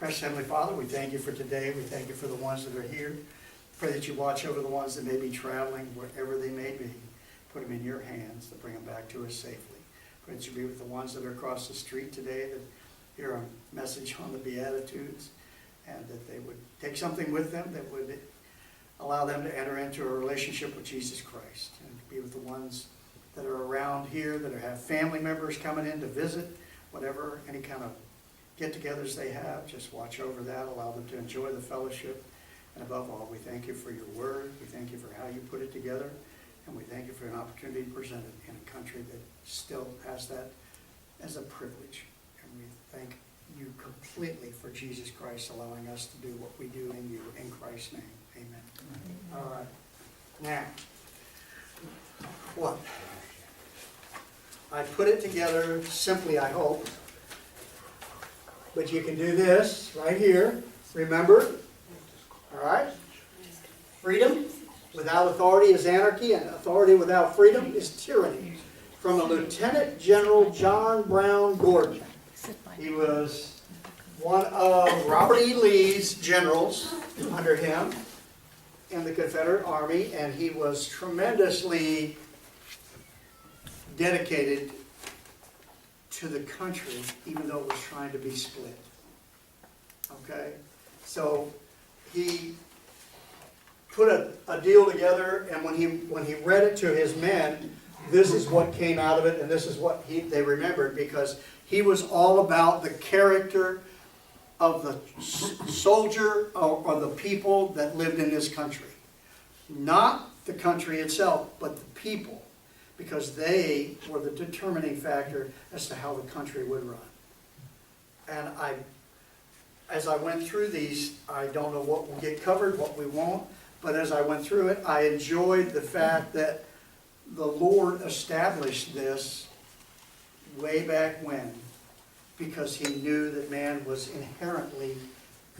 Precious Heavenly Father, we thank you for today. We thank you for the ones that are here. Pray that you watch over the ones that may be traveling, wherever they may be. Put them in your hands to bring them back to us safely. Pray that you be with the ones that are across the street today that hear a message on the Beatitudes, and that they would take something with them that would allow them to enter into a relationship with Jesus Christ. And be with the ones that are around here, that have family members coming in to visit, whatever, any kind of get-togethers they have. Just watch over that, allow them to enjoy the fellowship. And above all, we thank you for your word. We thank you for how you put it together. And we thank you for an opportunity presented in a country that still has that as a privilege. And we thank you completely for Jesus Christ allowing us to do what we do in you. In Christ's name, amen. All right. Now, what? I put it together simply, I hope. But you can do this right here. Remember? All right? Freedom without authority is anarchy, and authority without freedom is tyranny. From the Lieutenant General John Brown Gordon. He was one of Robert E. Lee's generals under him in the Confederate Army, and he was tremendously dedicated to the country, even though it was trying to be split. Okay? So he put a deal together, and when he read it to his men, this is what came out of it, and this is what they remembered, because he was all about the character of the soldier or the people that lived in this country. Not the country itself, but the people, because they were the determining factor as to how the country would run. And as I went through these, I don't know what will get covered, what we won't, but as I went through it, I enjoyed the fact that the Lord established this way back when, because he knew that man was inherently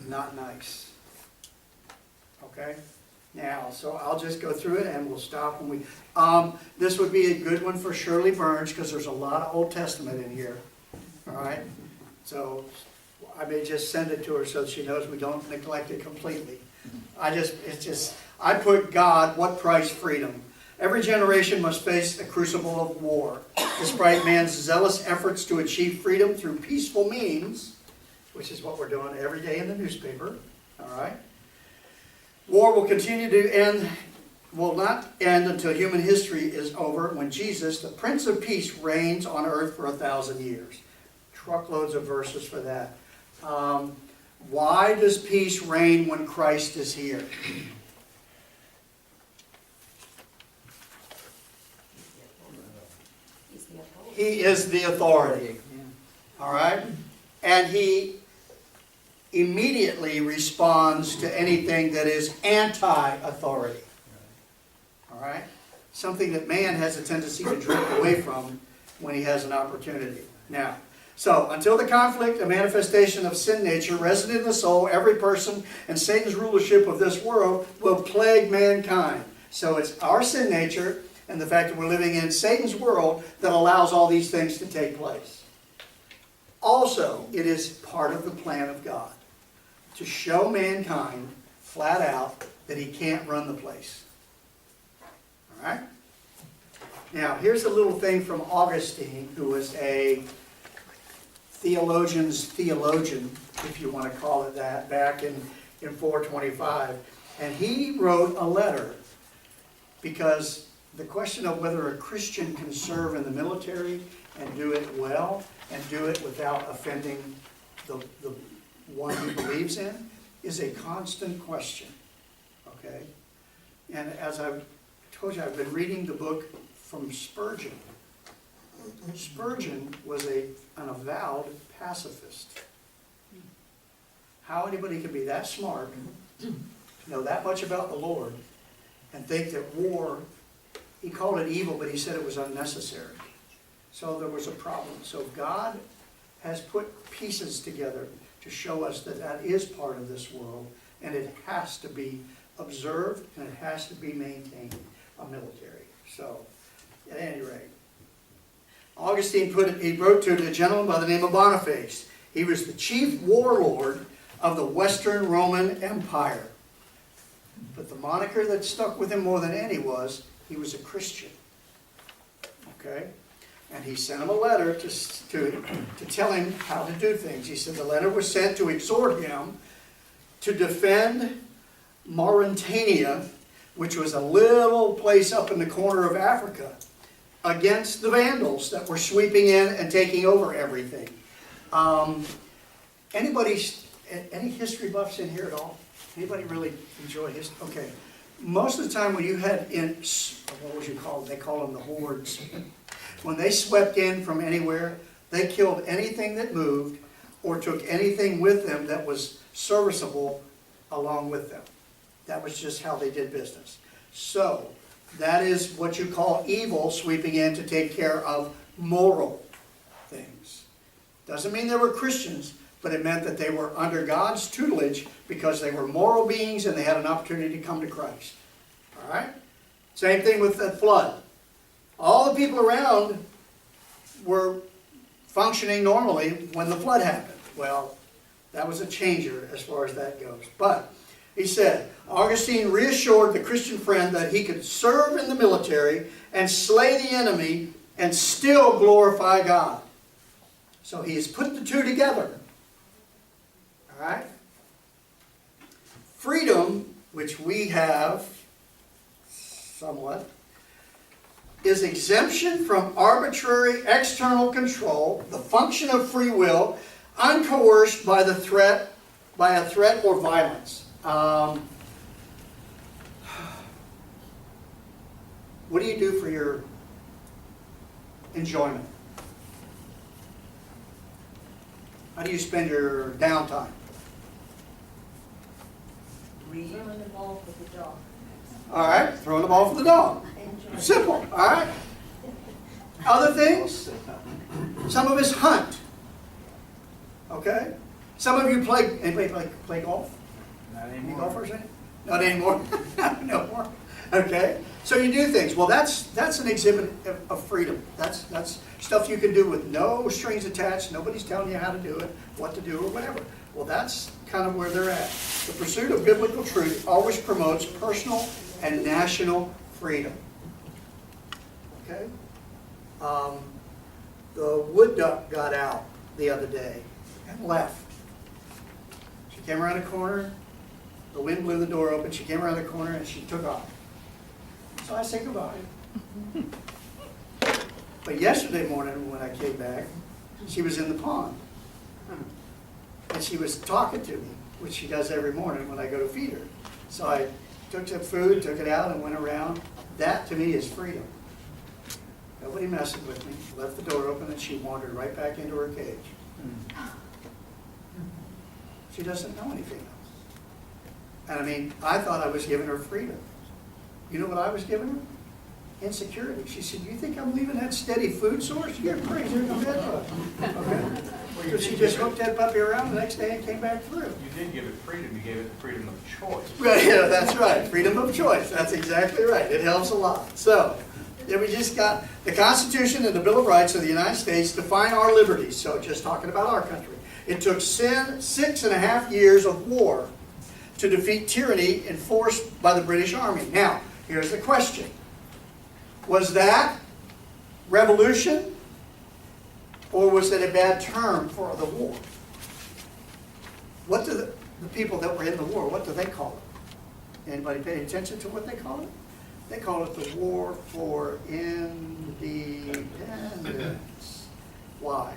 not nice. Okay? Now, so I'll just go through it and we'll stop when we... this would be a good one for Shirley Burns, because there's a lot of Old Testament in here. All right? So I may just send it to her so she knows we don't neglect it completely. I put God, what price freedom? Every generation must face the crucible of war. Despite man's zealous efforts to achieve freedom through peaceful means, which is what we're doing every day in the newspaper, all right? War will continue to end, will not end until human history is over, when Jesus, the Prince of Peace, reigns on earth for 1,000 years. Truckloads of verses for that. Why does peace reign when Christ is here? He is the authority. All right? And he immediately responds to anything that is anti-authority. All right? Something that man has a tendency to drift away from when he has an opportunity. Now, so until the conflict and manifestation of sin nature resident in the soul, every person, and Satan's rulership of this world will plague mankind. So it's our sin nature and the fact that we're living in Satan's world that allows all these things to take place. Also, it is part of the plan of God to show mankind flat out that he can't run the place. All right? Now, here's a little thing from Augustine, who was a theologian's theologian, if you want to call it that, back in 425. And he wrote a letter, because the question of whether a Christian can serve in the military and do it well and do it without offending the one he believes in is a constant question. Okay? And as I've told you, I've been reading the book from Spurgeon. Spurgeon was an avowed pacifist. How anybody can be that smart, know that much about the Lord, and think that war, he called it evil, but he said it was unnecessary. So there was a problem. So God has put pieces together to show us that that is part of this world, and it has to be observed, and it has to be maintained, a military. So, at any rate, Augustine he wrote to a gentleman by the name of Boniface. He was the chief warlord of the Western Roman Empire. But the moniker that stuck with him more than any was, he was a Christian. Okay? And he sent him a letter to tell him how to do things. He said the letter was sent to exhort him to defend Mauritania, which was a little place up in the corner of Africa, against the Vandals that were sweeping in and taking over everything. Any history buffs in here at all? Anybody really enjoy history? Okay. Most of the time when you had what would you call it? They call them the hordes. When they swept in from anywhere, they killed anything that moved or took anything with them that was serviceable along with them. That was just how they did business. So, that is what you call evil sweeping in to take care of moral things. Doesn't mean they were Christians, but it meant that they were under God's tutelage because they were moral beings and they had an opportunity to come to Christ. All right? Same thing with the flood. All the people around were functioning normally when the flood happened. Well, that was a changer as far as that goes. But he said, Augustine reassured the Christian friend that he could serve in the military and slay the enemy and still glorify God. So he has put the two together. All right? Freedom, which we have somewhat, is exemption from arbitrary external control, the function of free will, uncoerced by a threat or violence. What do you do for your enjoyment? How do you spend your downtime? Throwing the ball for the dog. All right, throwing the ball for the dog. Simple, all right? Other things? Some of us hunt. Okay? Some of you play, anybody play golf? Not Any anymore. golfers in? Not anymore? No more? Okay? So you do things. Well, that's an exhibit of freedom. That's stuff you can do with no strings attached. Nobody's telling you how to do it, what to do, or whatever. Well, that's kind of where they're at. The pursuit of biblical truth always promotes personal and national freedom. Okay? The wood duck got out the other day and left. She came around the corner, the wind blew the door open, she came around the corner and she took off. So I said goodbye. But yesterday morning when I came back, she was in the pond. And she was talking to me, which she does every morning when I go to feed her. So I took some food, took it out, and went around. That, to me, is freedom. Nobody messing with me. Left the door open, and she wandered right back into her cage. She doesn't know anything else. And I mean, I thought I was giving her freedom. You know what I was giving her? Insecurity. She said, "You think I'm leaving that steady food source? You're crazy in the bed." Okay? So she just hooked that puppy around the next day and came back through. You did give it freedom. You gave it freedom of choice. Right, yeah, that's right. Freedom of choice. That's exactly right. It helps a lot. So, then we just got the Constitution and the Bill of Rights of the United States define our liberties. So, just talking about our country. It took 6.5 years of war to defeat tyranny enforced by the British Army. Now, here's the question. Was that revolution? Or was it a bad term for the war? What do the people that were in the war, what do they call it? Anybody pay attention to what they call it? They call it the War for Independence. Why?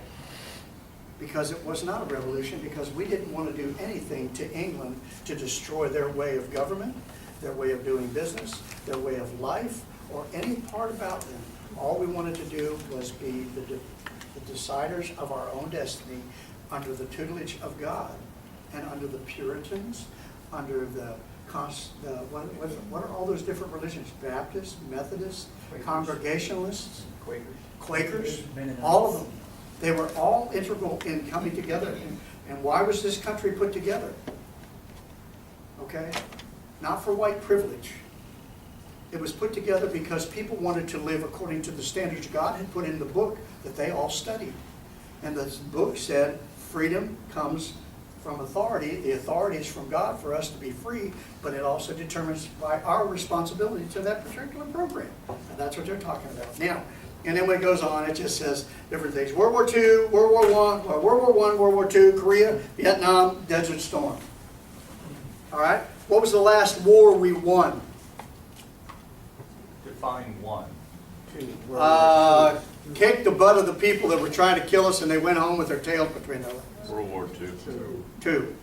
Because it was not a revolution, because we didn't want to do anything to England to destroy their way of government, their way of doing business, their way of life, or any part about them. All we wanted to do was be the deciders of our own destiny under the tutelage of God and under the Puritans, under what are all those different religions? Baptists, Methodists, Quakers. Congregationalists, Quakers. Quakers, all of them. They were all integral in coming together. And why was this country put together? Okay? Not for white privilege. It was put together because people wanted to live according to the standards God had put in the book that they all studied. And the book said, freedom comes from authority. The authority is from God for us to be free, but it also determines by our responsibility to that particular program. And that's what they're talking about. Now, and then when it goes on, it just says different things. World War II, World War I, World War II, Korea, Vietnam, Desert Storm. All right? What was the last war we won? Define one. Kicked the butt of the people that were trying to kill us, and they went home with their tails between their legs. World War II. Two.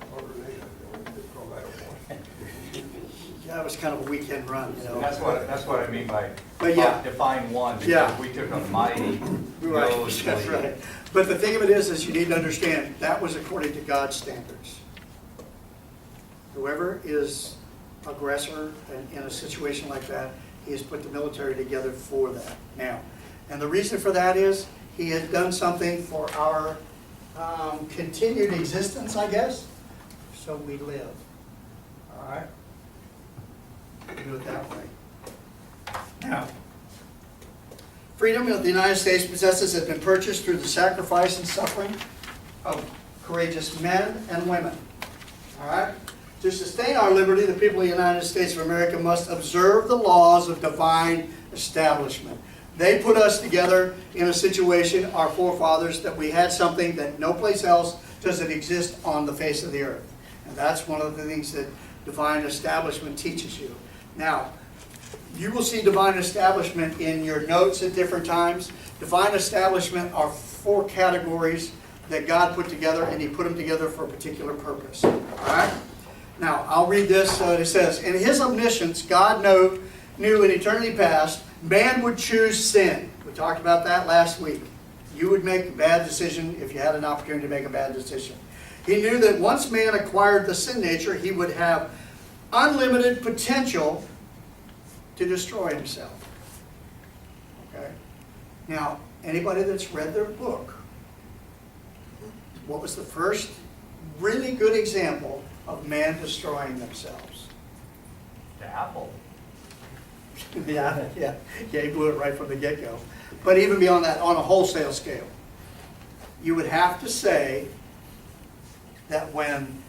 That was kind of a weekend run, you know. That's what I mean by But yeah. define one, Yeah. because we took a mighty Right, nosebleed. that's right. But the thing of it is you need to understand, that was according to God's standards. Whoever is aggressor in a situation like that, he has put the military together for that. Now, and the reason for that is, he has done something for our continued existence, I guess, so we live. All right? Do it that way. Now, freedom that the United States possesses has been purchased through the sacrifice and suffering of courageous men and women. All right? To sustain our liberty, the people of the United States of America must observe the laws of divine establishment. They put us together in a situation, our forefathers, that we had something that no place else does it exist on the face of the earth. And that's one of the things that divine establishment teaches you. Now, you will see divine establishment in your notes at different times. Divine establishment are 4 categories that God put together, and he put them together for a particular purpose. All right? Now, I'll read this. It says, in his omniscience, God knew in eternity past, man would choose sin. We talked about that last week. You would make a bad decision if you had an opportunity to make a bad decision. He knew that once man acquired the sin nature, he would have unlimited potential to destroy himself. Okay? Now, anybody that's read their book, what was the first really good example of man destroying themselves? The apple. Yeah, he blew it right from the get-go. But even beyond that, on a wholesale scale, you would have to say that when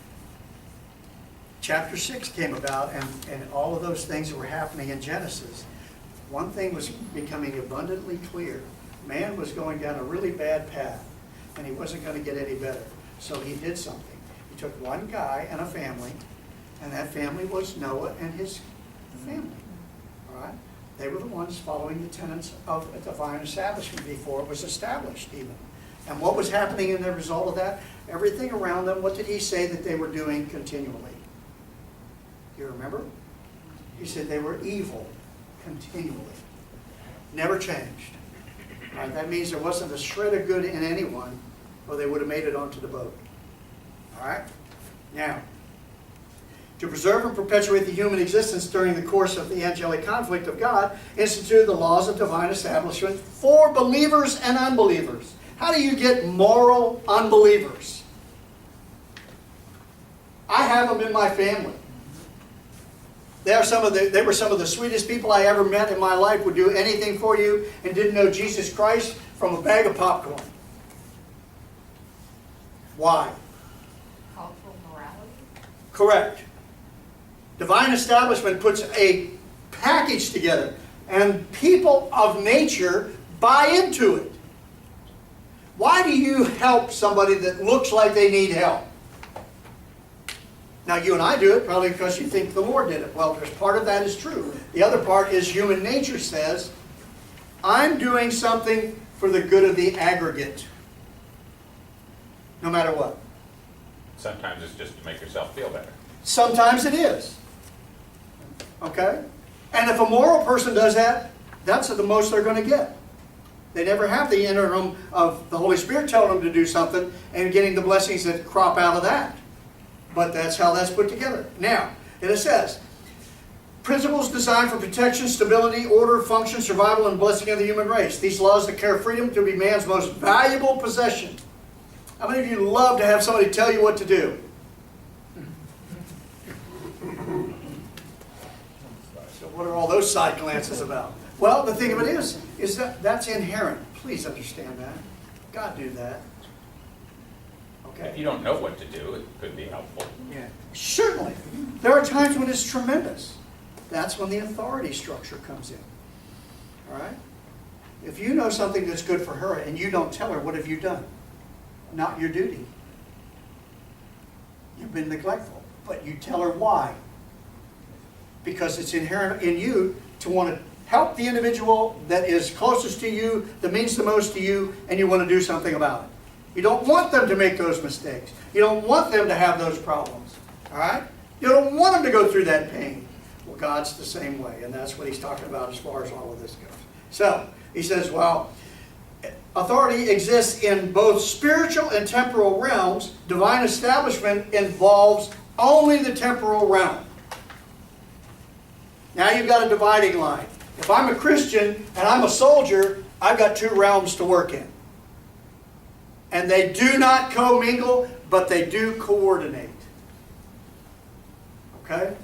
chapter 6 came about and all of those things that were happening in Genesis, one thing was becoming abundantly clear. Man was going down a really bad path, and he wasn't going to get any better. So he did something. He took one guy and a family, and that family was Noah and his family. All right? They were the ones following the tenets of a divine establishment before it was established even. And what was happening in the result of that? Everything around them, what did he say that they were doing continually? You remember? He said they were evil continually. Never changed. All right, that means there wasn't a shred of good in anyone, or they would have made it onto the boat. All right? Now, to preserve and perpetuate the human existence during the course of the angelic conflict of God, instituted the laws of divine establishment for believers and unbelievers. How do you get moral unbelievers? I have them in my family. They were some of the sweetest people I ever met in my life, would do anything for you, and didn't know Jesus Christ from a bag of popcorn. Why? Cultural morality? Correct. Divine establishment puts a package together, and people of nature buy into it. Why do you help somebody that looks like they need help? Now, you and I do it probably because you think the Lord did it. Well, there's part of that is true. The other part is human nature says, I'm doing something for the good of the aggregate, no matter what. Sometimes it's just to make yourself feel better. Sometimes it is. Okay? And if a moral person does that, that's the most they're going to get. They never have the interim of the Holy Spirit telling them to do something and getting the blessings that crop out of that. But that's how that's put together. Now, and it says, principles designed for protection, stability, order, function, survival, and blessing of the human race. These laws declare freedom to be man's most valuable possession. How many of you love to have somebody tell you what to do? So what are all those side glances about? Well, the thing of it is that that's inherent. Please understand that. God knew that. Okay? If you don't know what to do, it could be helpful. Yeah. Certainly. There are times when it's tremendous. That's when the authority structure comes in. All right? If you know something that's good for her and you don't tell her, what have you done? Not your duty. You've been neglectful. But you tell her why. Because it's inherent in you to want to help the individual that is closest to you, that means the most to you, and you want to do something about it. You don't want them to make those mistakes. You don't want them to have those problems. All right? You don't want them to go through that pain. Well, God's the same way, and that's what he's talking about as far as all of this goes. So, he says, well, authority exists in both spiritual and temporal realms. Divine establishment involves only the temporal realm. Now you've got a dividing line. If I'm a Christian and I'm a soldier, I've got two realms to work in. And they do not commingle, but they do coordinate. Okay?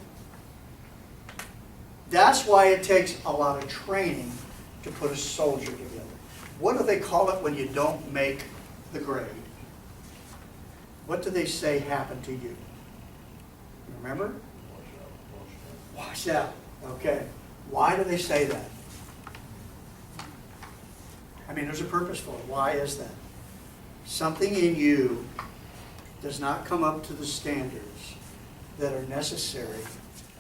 That's why it takes a lot of training to put a soldier together. What do they call it when you don't make the grade? What do they say happened to you? Remember? Wash out. Okay. Why do they say that? I mean, there's a purpose for it. Why is that? Something in you does not come up to the standards that are necessary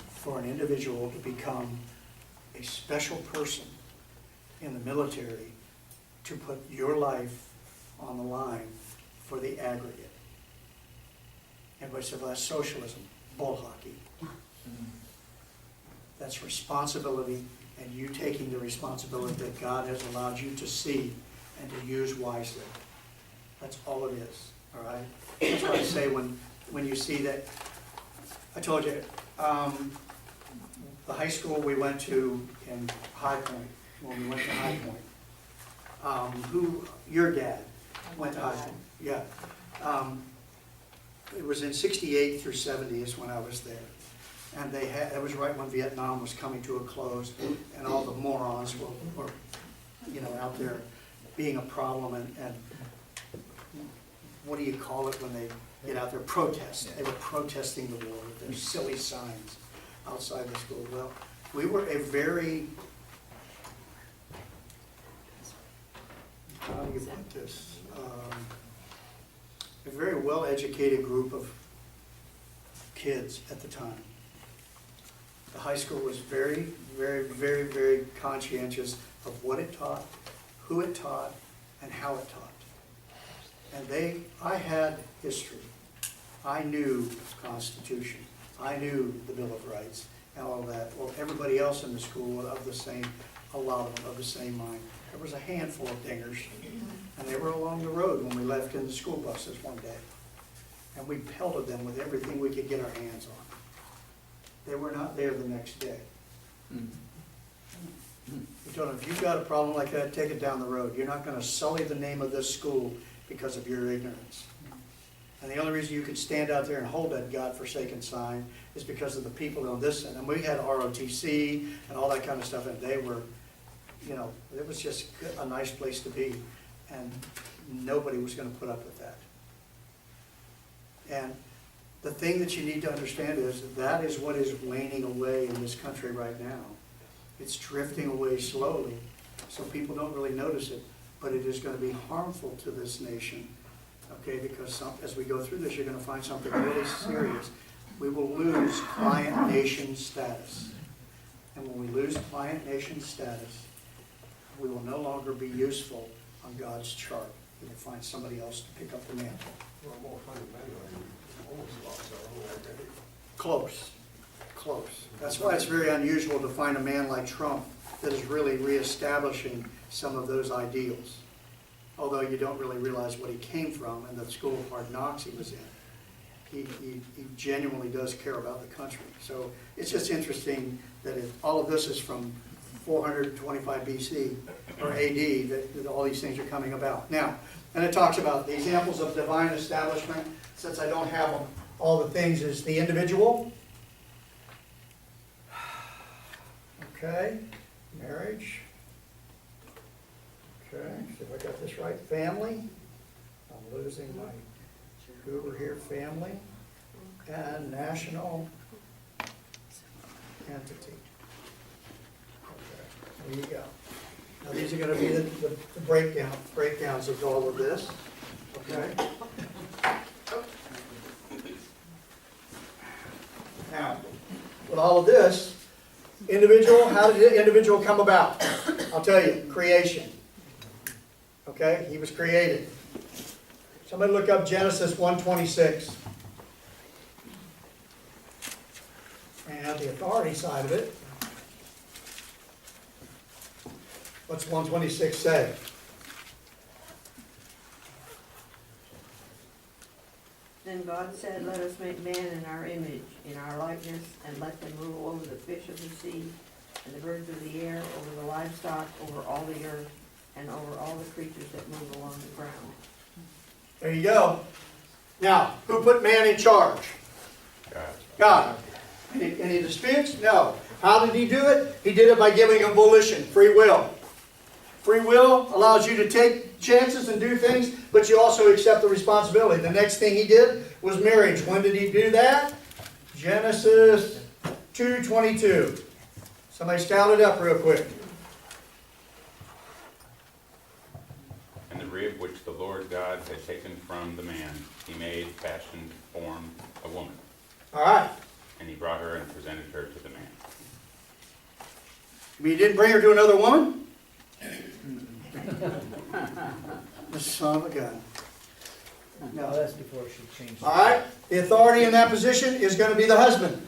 for an individual to become a special person in the military, to put your life on the line for the aggregate. Everybody said, well, that's socialism, bull hockey. That's responsibility, and you taking the responsibility that God has allowed you to see and to use wisely. That's all it is, all right? That's why I say when you see that, I told you, the high school we went to in High Point, when we went to High Point, your dad went to High Point, yeah. It was in 68 through 70 is when I was there. And it was right when Vietnam was coming to a close, and all the morons were out there being a problem, and what do you call it when they get out there? Protest. They were protesting the war with their silly signs outside the school. Well, we were a very, how do you put this? A very well-educated group of kids at the time. The high school was very, very, very, very conscientious of what it taught, who it taught, and how it taught. And I had history. I knew the Constitution. I knew the Bill of Rights and all of that. Well, everybody else in the school was a lot of them of the same mind. There was a handful of dingers, and they were along the road when we left in the school buses one day. And we pelted them with everything we could get our hands on. They were not there the next day. We told them, if you've got a problem like that, take it down the road. You're not going to sully the name of this school because of your ignorance. And the only reason you could stand out there and hold that godforsaken sign is because of the people on this end. And we had ROTC and all that kind of stuff, and they were, it was just a nice place to be. And nobody was going to put up with that. And the thing that you need to understand is that is what is waning away in this country right now. It's drifting away slowly, so people don't really notice it, but it is going to be harmful to this nation, okay? Because as we go through this, you're going to find something really serious. We will lose client nation status. And when we lose client nation status, we will no longer be useful on God's chart. We will find somebody else to pick up the mantle. Close. That's why it's very unusual to find a man like Trump that is really reestablishing some of those ideals. Although you don't really realize what he came from and the school of hard knocks he was in. He genuinely does care about the country. So it's just interesting that all of this is from 425 BC or AD that all these things are coming about. Now, and it talks about the examples of divine establishment. Since I don't have them, all the things is the individual. Okay, marriage. Okay, see if I got this right. Family. I'm losing my go over here, family and national entity. Okay, there you go. Now these are gonna be the breakdowns of all of this, okay? Now, with all of this, individual, how did the individual come about? I'll tell you, creation. Okay, he was created. Somebody look up Genesis 1:26. And the authority side of it. What's 1:26 say? Then God said, let us make man in our image, in our likeness, and let them rule over the fish of the sea, and the birds of the air, over the livestock, over all the earth, and over all the creatures that move along the ground. There you go. Now, who put man in charge? God. God. Any disputes? No. How did he do it? He did it by giving him volition, free will. Free will allows you to take chances and do things, but you also accept the responsibility. The next thing he did was marriage. When did he do that? Genesis 2:22. Somebody scout it up real quick. And the rib which the Lord God had taken from the man, he made, fashioned, formed a woman. All right. And he brought her and presented her to the man. I mean, he didn't bring her to another woman? The son of a gun. No, that's before she changed. All right? The authority in that position is going to be the husband.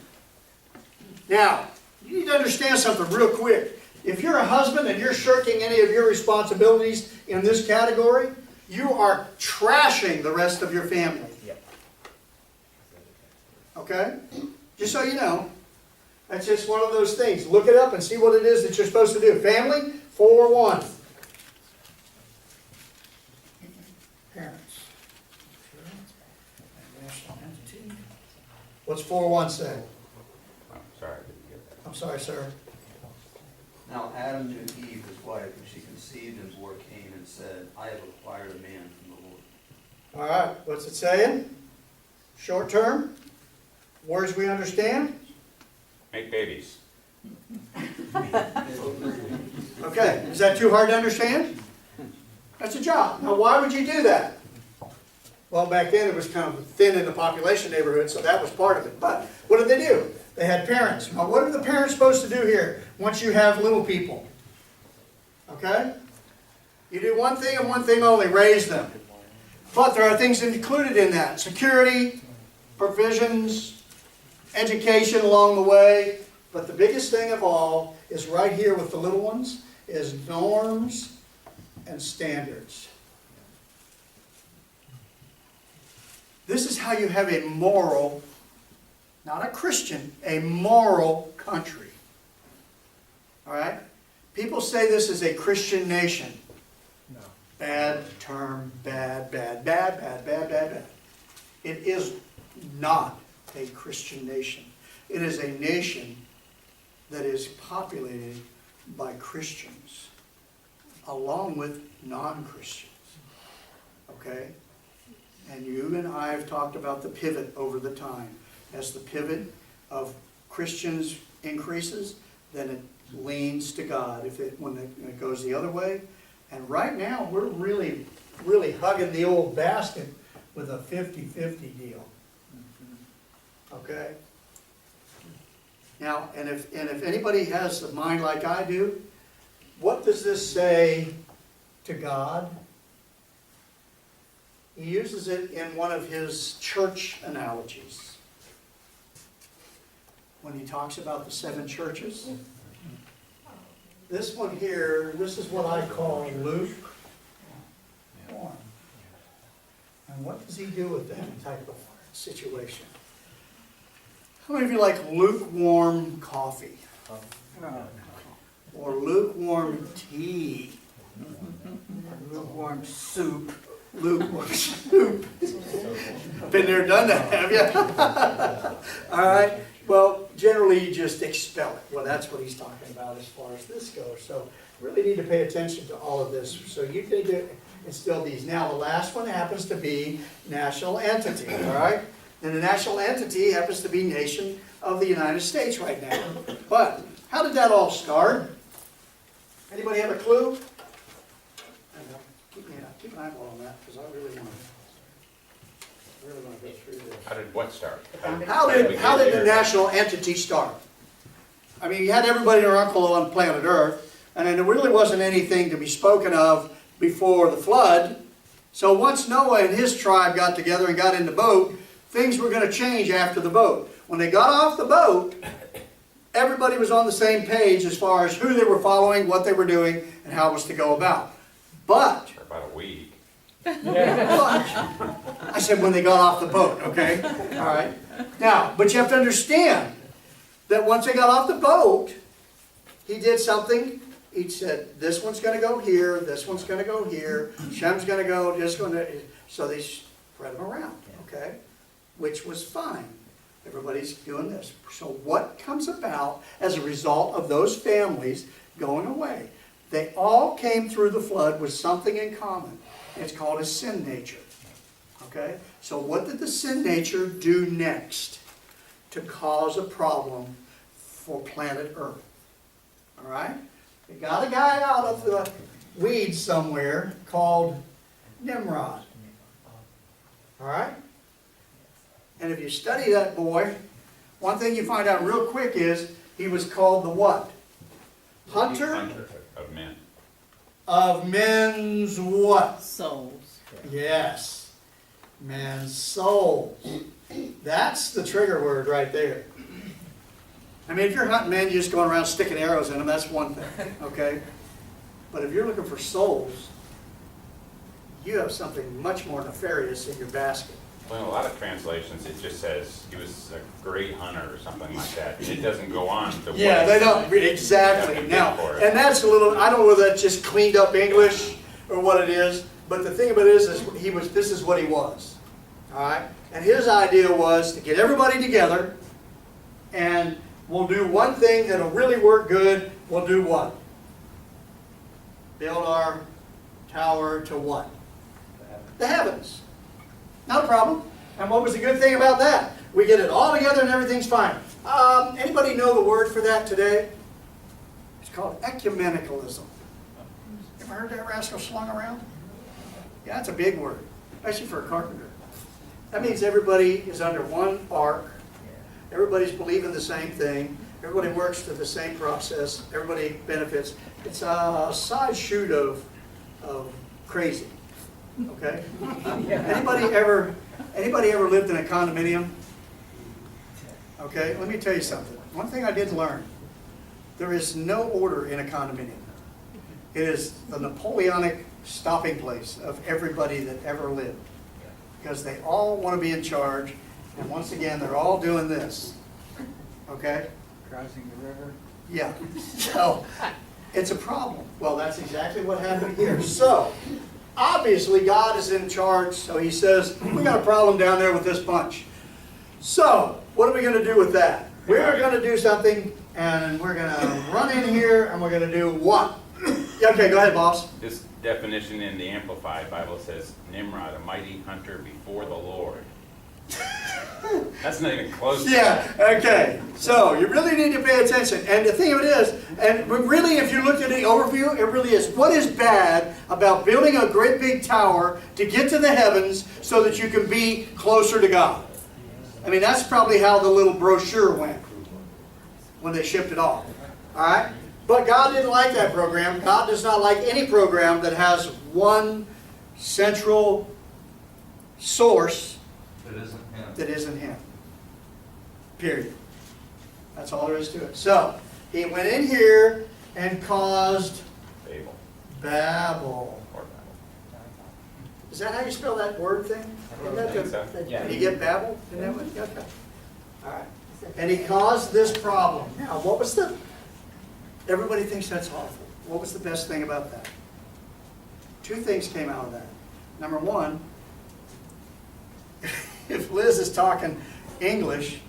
Now, you need to understand something real quick. If you're a husband and you're shirking any of your responsibilities in this category, you are trashing the rest of your family. Yep. Okay? Just so you know. That's just one of those things. Look it up and see what it is that you're supposed to do. Family, 4:1. Parents. National entity. What's 4:1 say? Oh, sorry, I didn't get that. I'm sorry, sir. Now Adam knew Eve, his wife, and she conceived and bore Cain and said, I have acquired a man from the Lord. All right, what's it saying? Short term? Words we understand? Make babies. Okay, is that too hard to understand? That's a job. Now, why would you do that? Well, back then it was kind of thin in the population neighborhood, so that was part of it. But what did they do? They had parents. Now, what are the parents supposed to do here once you have little people? Okay? You do one thing and one thing only, raise them. But there are things included in that. Security, provisions, education along the way. But the biggest thing of all is right here with the little ones, is norms and standards. This is how you have a moral, not a Christian, a moral country. All right? People say this is a Christian nation. No. Bad term, bad. It is not a Christian nation. It is a nation that is populated by Christians, along with non-Christians. Okay? And you and I have talked about the pivot over the time. As the pivot of Christians increases, then it leans to God when it goes the other way. And right now, we're really hugging the old basket with a 50-50 deal. Okay? Now, and if anybody has a mind like I do, what does this say to God? He uses it in one of his church analogies. When he talks about the 7 churches. This one here, this is what I call lukewarm. And what does he do with that type of situation? How many of you like lukewarm coffee? Or lukewarm tea? Or lukewarm soup? Lukewarm soup. Been there, done that, have you? All right. Well, generally you just expel it. Well, that's what he's talking about as far as this goes. So really need to pay attention to all of this, so you need to instill these. Now, the last one happens to be national entity, all right? And the national entity happens to be nation of the United States right now. But, how did that all start? Anybody have a clue? Keep an eyeball on that, because I really want to go through this. How did what start? How did the national entity start? I mean, you had everybody and their uncle on planet Earth, and then there really wasn't anything to be spoken of before the flood. So once Noah and his tribe got together and got in the boat, things were going to change after the boat. When they got off the boat, everybody was on the same page as far as who they were following, what they were doing, and how it was to go about. But For about a week. I said when they got off the boat, okay? All right. Now, but you have to understand that once they got off the boat, he did something. He said, this one's going to go here, this one's going to go here, Shem's going to go, this going to... So they spread them around, okay? Which was fine. Everybody's doing this. So what comes about as a result of those families going away? They all came through the flood with something in common. It's called a sin nature. Okay? So what did the sin nature do next to cause a problem for planet Earth? All right? They got a guy out of the weeds somewhere called Nimrod. All right? And if you study that boy, one thing you find out real quick is he was called the what? Hunter Of men. of men's what? Souls. Yes. Men's souls. That's the trigger word right there. I mean, if you're hunting men, you're just going around sticking arrows in them, that's one thing, okay? But if you're looking for souls, you have something much more nefarious in your basket. Well, in a lot of translations, it just says he was a great hunter or something like that. It doesn't go on to what. Yeah, they don't, exactly. Now, and that's a little, I don't know whether that's just cleaned up English or what it is, but the thing about it is this is what he was. All right? And his idea was to get everybody together and we'll do one thing that'll really work good. We'll do what? Build our tower to what? The heavens. Not a problem. And what was the good thing about that? We get it all together and everything's fine. Anybody know the word for that today? It's called ecumenicalism. Ever heard that rascal slung around? Yeah, that's a big word, especially for a carpenter. That means everybody is under one arc. Everybody's believing the same thing. Everybody works to the same process. Everybody benefits. It's a side shoot of crazy. Okay? Anybody ever lived in a condominium? Okay, let me tell you something. One thing I did learn, there is no order in a condominium. It is the Napoleonic stopping place of everybody that ever lived. Because they all want to be in charge, and once again, they're all doing this. Okay? Crossing the river. Yeah. So, it's a problem. Well, that's exactly what happened here. So, obviously, God is in charge, so he says, we got a problem down there with this bunch. So, what are we going to do with that? We're going to do something, and we're going to run in here, and we're going to do what? Okay, go ahead, boss. This definition in the Amplified Bible says, Nimrod, a mighty hunter before the Lord. That's not even close to Yeah, okay. So, you really need to pay attention. And the thing of it is, and really if you look at the overview, it really is, what is bad about building a great big tower to get to the heavens so that you can be closer to God? I mean, that's probably how the little brochure went when they shipped it off. All right? But God didn't like that program. God does not like any program that has one central source It isn't him. that isn't Him. Period. That's all there is to it. So, he went in here and caused Babel. Babel. Or Babel. Is that how you spell that word thing? Isn't that I think the- so. Yeah. Did you get Babel? Isn't that what? Okay. All right. And he caused this problem. Now, what was the... Everybody thinks that's awful. What was the best thing about that? Two things came out of that. Number one, if Liz is talking English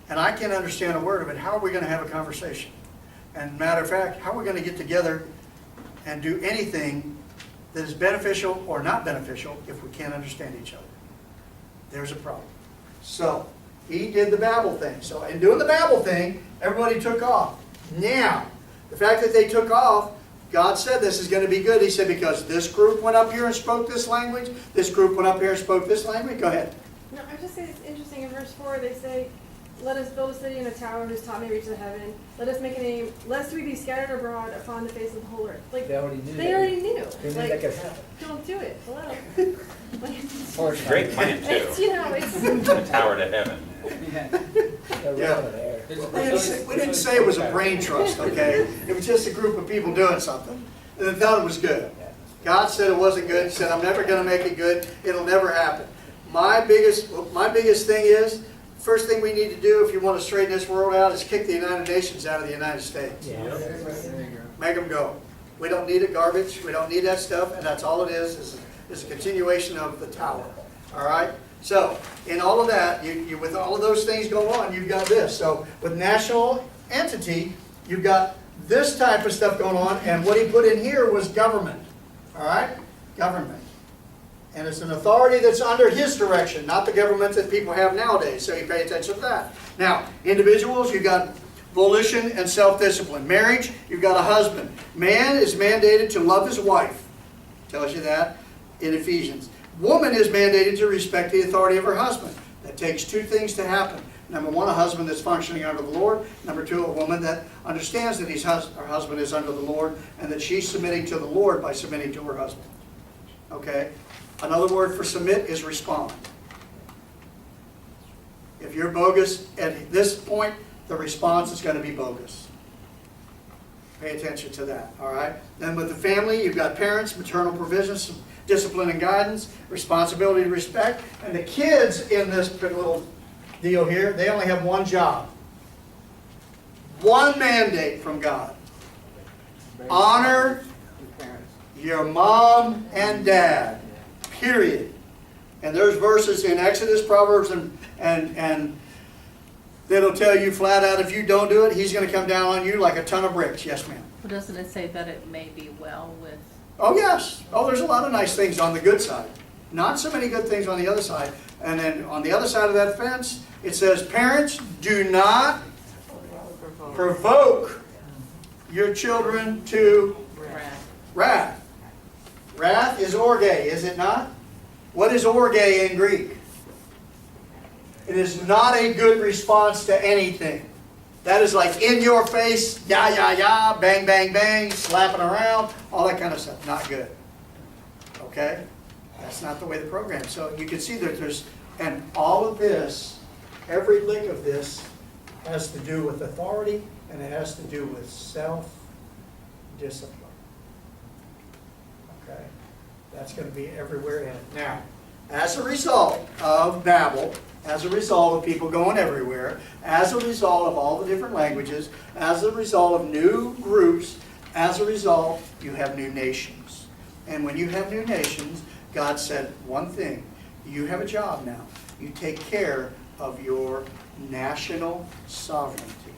and I can't understand a word of it, how are we going to have a conversation? And matter of fact, how are we going to get together and do anything that is beneficial or not beneficial if we can't understand each other. There's a problem. So, he did the Babel thing. So, in doing the Babel thing, everybody took off. Now, the fact that they took off, God said this is going to be good. He said because this group went up here and spoke this language, this group went up here and spoke this language. Go ahead. No, I just say it's interesting in verse 4, they say, let us build a city and a tower whose top may reach to heaven. Let us make a name, lest we be scattered abroad upon the face of the whole earth. Like, They already knew. they that. already knew. They knew that Like, could happen. don't do it. Hello. Like, Fortunately. Great plan it's, too. you know, it's, The tower to heaven. They're Yeah. running there. We didn't say it was a brain trust, okay? It was just a group of people doing something, and they thought it was good. God said it wasn't good. He said, I'm never going to make it good. It'll never happen. My biggest thing is, first thing we need to do if you want to straighten this world out is kick the United Nations out of the United States. Yeah. Make them go. We don't need it garbage. We don't need that stuff, and that's all it is a continuation of the tower. All right? So, in all of that, you with all of those things going on, you've got this. So, with national entity, you've got this type of stuff going on, and what he put in here was government. All right? Government. And it's an authority that's under his direction, not the government that people have nowadays. So you pay attention to that. Now, individuals, you've got volition and self-discipline. Marriage, you've got a husband. Man is mandated to love his wife. Tells you that in Ephesians. Woman is mandated to respect the authority of her husband. That takes two things to happen. Number one, a husband that's functioning under the Lord. Number two, a woman that understands that her husband is under the Lord and that she's submitting to the Lord by submitting to her husband. Okay? Another word for submit is respond. If you're bogus at this point, the response is going to be bogus. Pay attention to that, all right? Then with the family, you've got parents, maternal provisions, discipline and guidance, responsibility and respect. And the kids in this little deal here, they only have one job. One mandate from God. Honor your mom and dad. Period. And there's verses in Exodus, Proverbs, and that'll tell you flat out if you don't do it, he's going to come down on you like a ton of bricks. Yes, ma'am. Well, doesn't it say that it may be well with? Oh, yes. Oh, there's a lot of nice things on the good side. Not so many good things on the other side. And then on the other side of that fence, it says, parents, do not provoke your children to wrath. Wrath is orge, is it not? What is orge in Greek? It is not a good response to anything. That is like in your face, yah, yah, yah, bang, bang, bang, slapping around, all that kind of stuff. Not good. Okay? That's not the way the program. So you can see that there's, and all of this, every lick of this has to do with authority and it has to do with self-discipline. Okay? That's going to be everywhere in it. Now, as a result of Babel, as a result of people going everywhere, as a result of all the different languages, as a result of new groups, as a result, you have new nations. And when you have new nations, God said one thing, you have a job now. You take care of your national sovereignty.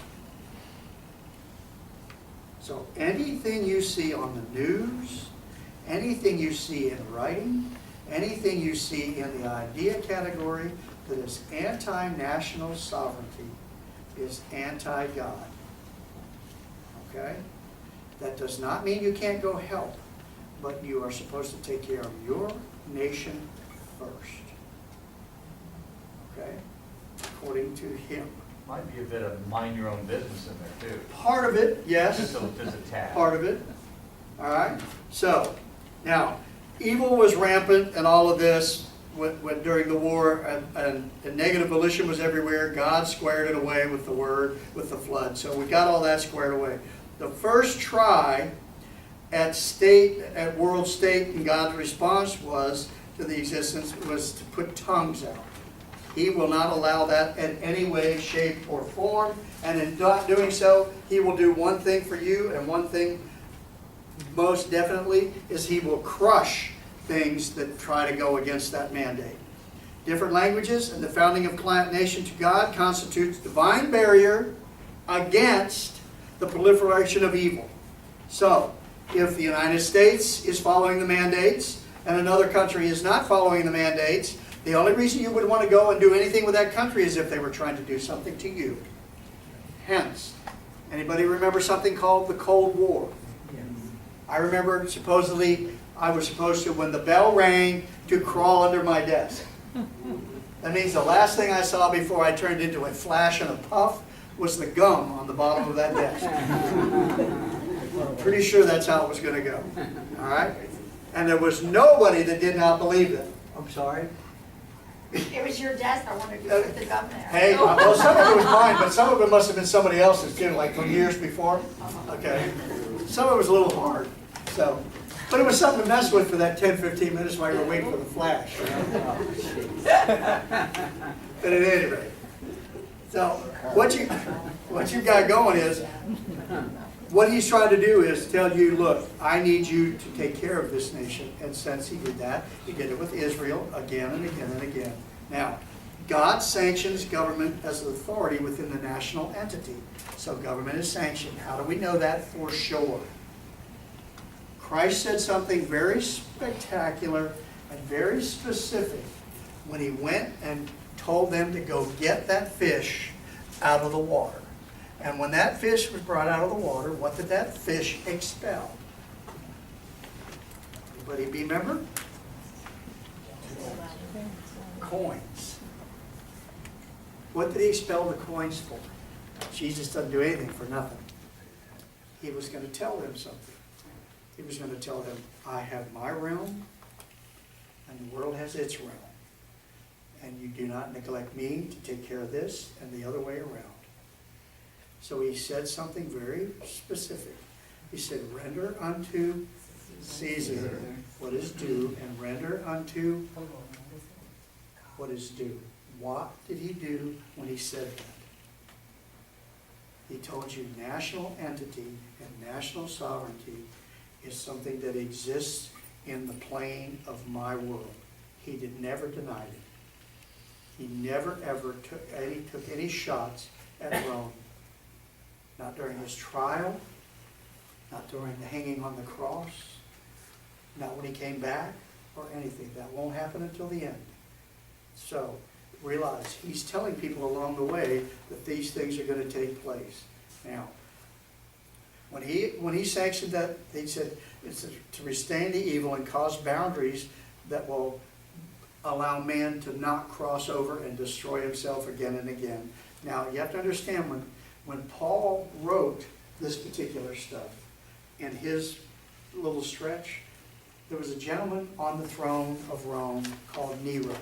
So anything you see on the news, anything you see in writing, anything you see in the idea category that is anti-national sovereignty is anti-God. Okay? That does not mean you can't go help, but you are supposed to take care of your nation first. Okay? According to him. Might be a bit of mind your own business in there too. Part of it, yes. Just a tad. Part of it. All right? So, now, evil was rampant and all of this during the war, and negative volition was everywhere. God squared it away with the word, with the flood. So we got all that squared away. The first try at world state, and God's response was to the existence was to put tongues out. He will not allow that in any way, shape, or form. And in not doing so, he will do one thing for you, and one thing most definitely is he will crush things that try to go against that mandate. Different languages and the founding of client nation to God constitutes divine barrier against the proliferation of evil. So, if the United States is following the mandates and another country is not following the mandates, the only reason you would want to go and do anything with that country is if they were trying to do something to you. Hence, anybody remember something called the Cold War? I remember supposedly I was supposed to, when the bell rang, to crawl under my desk. That means the last thing I saw before I turned into a flash and a puff was the gum on the bottom of that desk. Pretty sure that's how it was going to go. All right? And there was nobody that did not believe it. I'm sorry? It was your desk, I wondered if you put the gum there. Hey, well, some of it was mine, but some of it must have been somebody else's too, like from years before. Okay. Some of it was a little hard. So, but it was something to mess with for that 10, 15 minutes while you were waiting for the flash. You know? But at any rate, so what you got going is, what he's trying to do is tell you, look, I need you to take care of this nation. And since he did that, he did it with Israel again and again and again. Now, God sanctions government as an authority within the national entity. So government is sanctioned. How do we know that for sure? Christ said something very spectacular and very specific when he went and told them to go get that fish out of the water. And when that fish was brought out of the water, what did that fish expel? Anybody remember? Coins. What did he expel the coins for? Jesus doesn't do anything for nothing. He was going to tell them something. He was going to tell them, I have my realm, and the world has its realm. And you do not neglect me to take care of this and the other way around. So he said something very specific. He said, render unto Caesar what is due, and render unto what is due. What did he do when he said that? He told you national entity and national sovereignty is something that exists in the plane of my world. He never denied it. He never ever took any shots at Rome. Not during his trial, not during the hanging on the cross, not when he came back, or anything. That won't happen until the end. So realize he's telling people along the way that these things are going to take place. Now, when he sanctioned that, he said it's to restrain the evil and cause boundaries that will allow man to not cross over and destroy himself again and again. Now, you have to understand, when Paul wrote this particular stuff in his little stretch, there was a gentleman on the throne of Rome called Nero.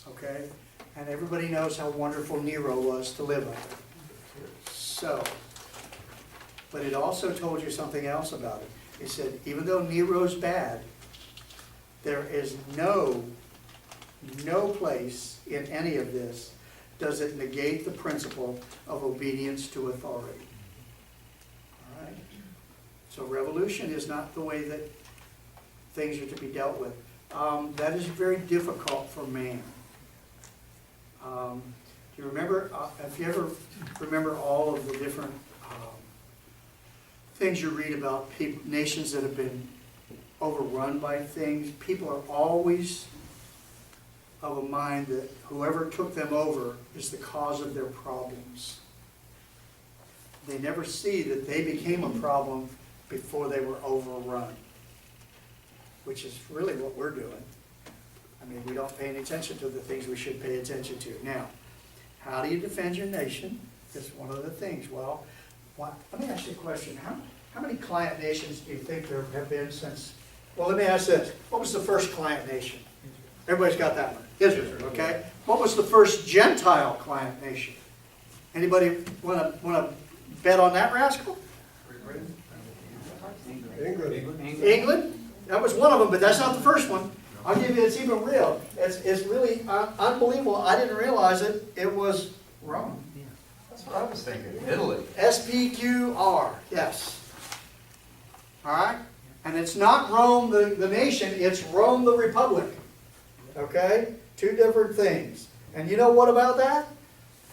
Okay? And everybody knows how wonderful Nero was to live under. So, but it also told you something else about it. It said, even though Nero's bad, there is no place in any of this does it negate the principle of obedience to authority. All right? So revolution is not the way that things are to be dealt with. That is very difficult for man. Do you remember, if you ever remember all of the different things you read about nations that have been overrun by things, people are always of a mind that whoever took them over is the cause of their problems. They never see that they became a problem before they were overrun, which is really what we're doing. I mean, we don't pay any attention to the things we should pay attention to. Now, how do you defend your nation? Is one of the things. Well, let me ask you a question. How many client nations do you think there have been since? Well, let me ask this. What was the first client nation? Everybody's got that one. Israel, okay? What was the first Gentile client nation? Anybody want to bet on that rascal? England? That was one of them, but that's not the first one. I'll give you, it's even real. It's really unbelievable. I didn't realize it. It was Rome. That's what I was thinking, Italy. SPQR, yes. All right? And it's not Rome the nation, it's Rome the republic. Okay? Two different things. And you know what about that?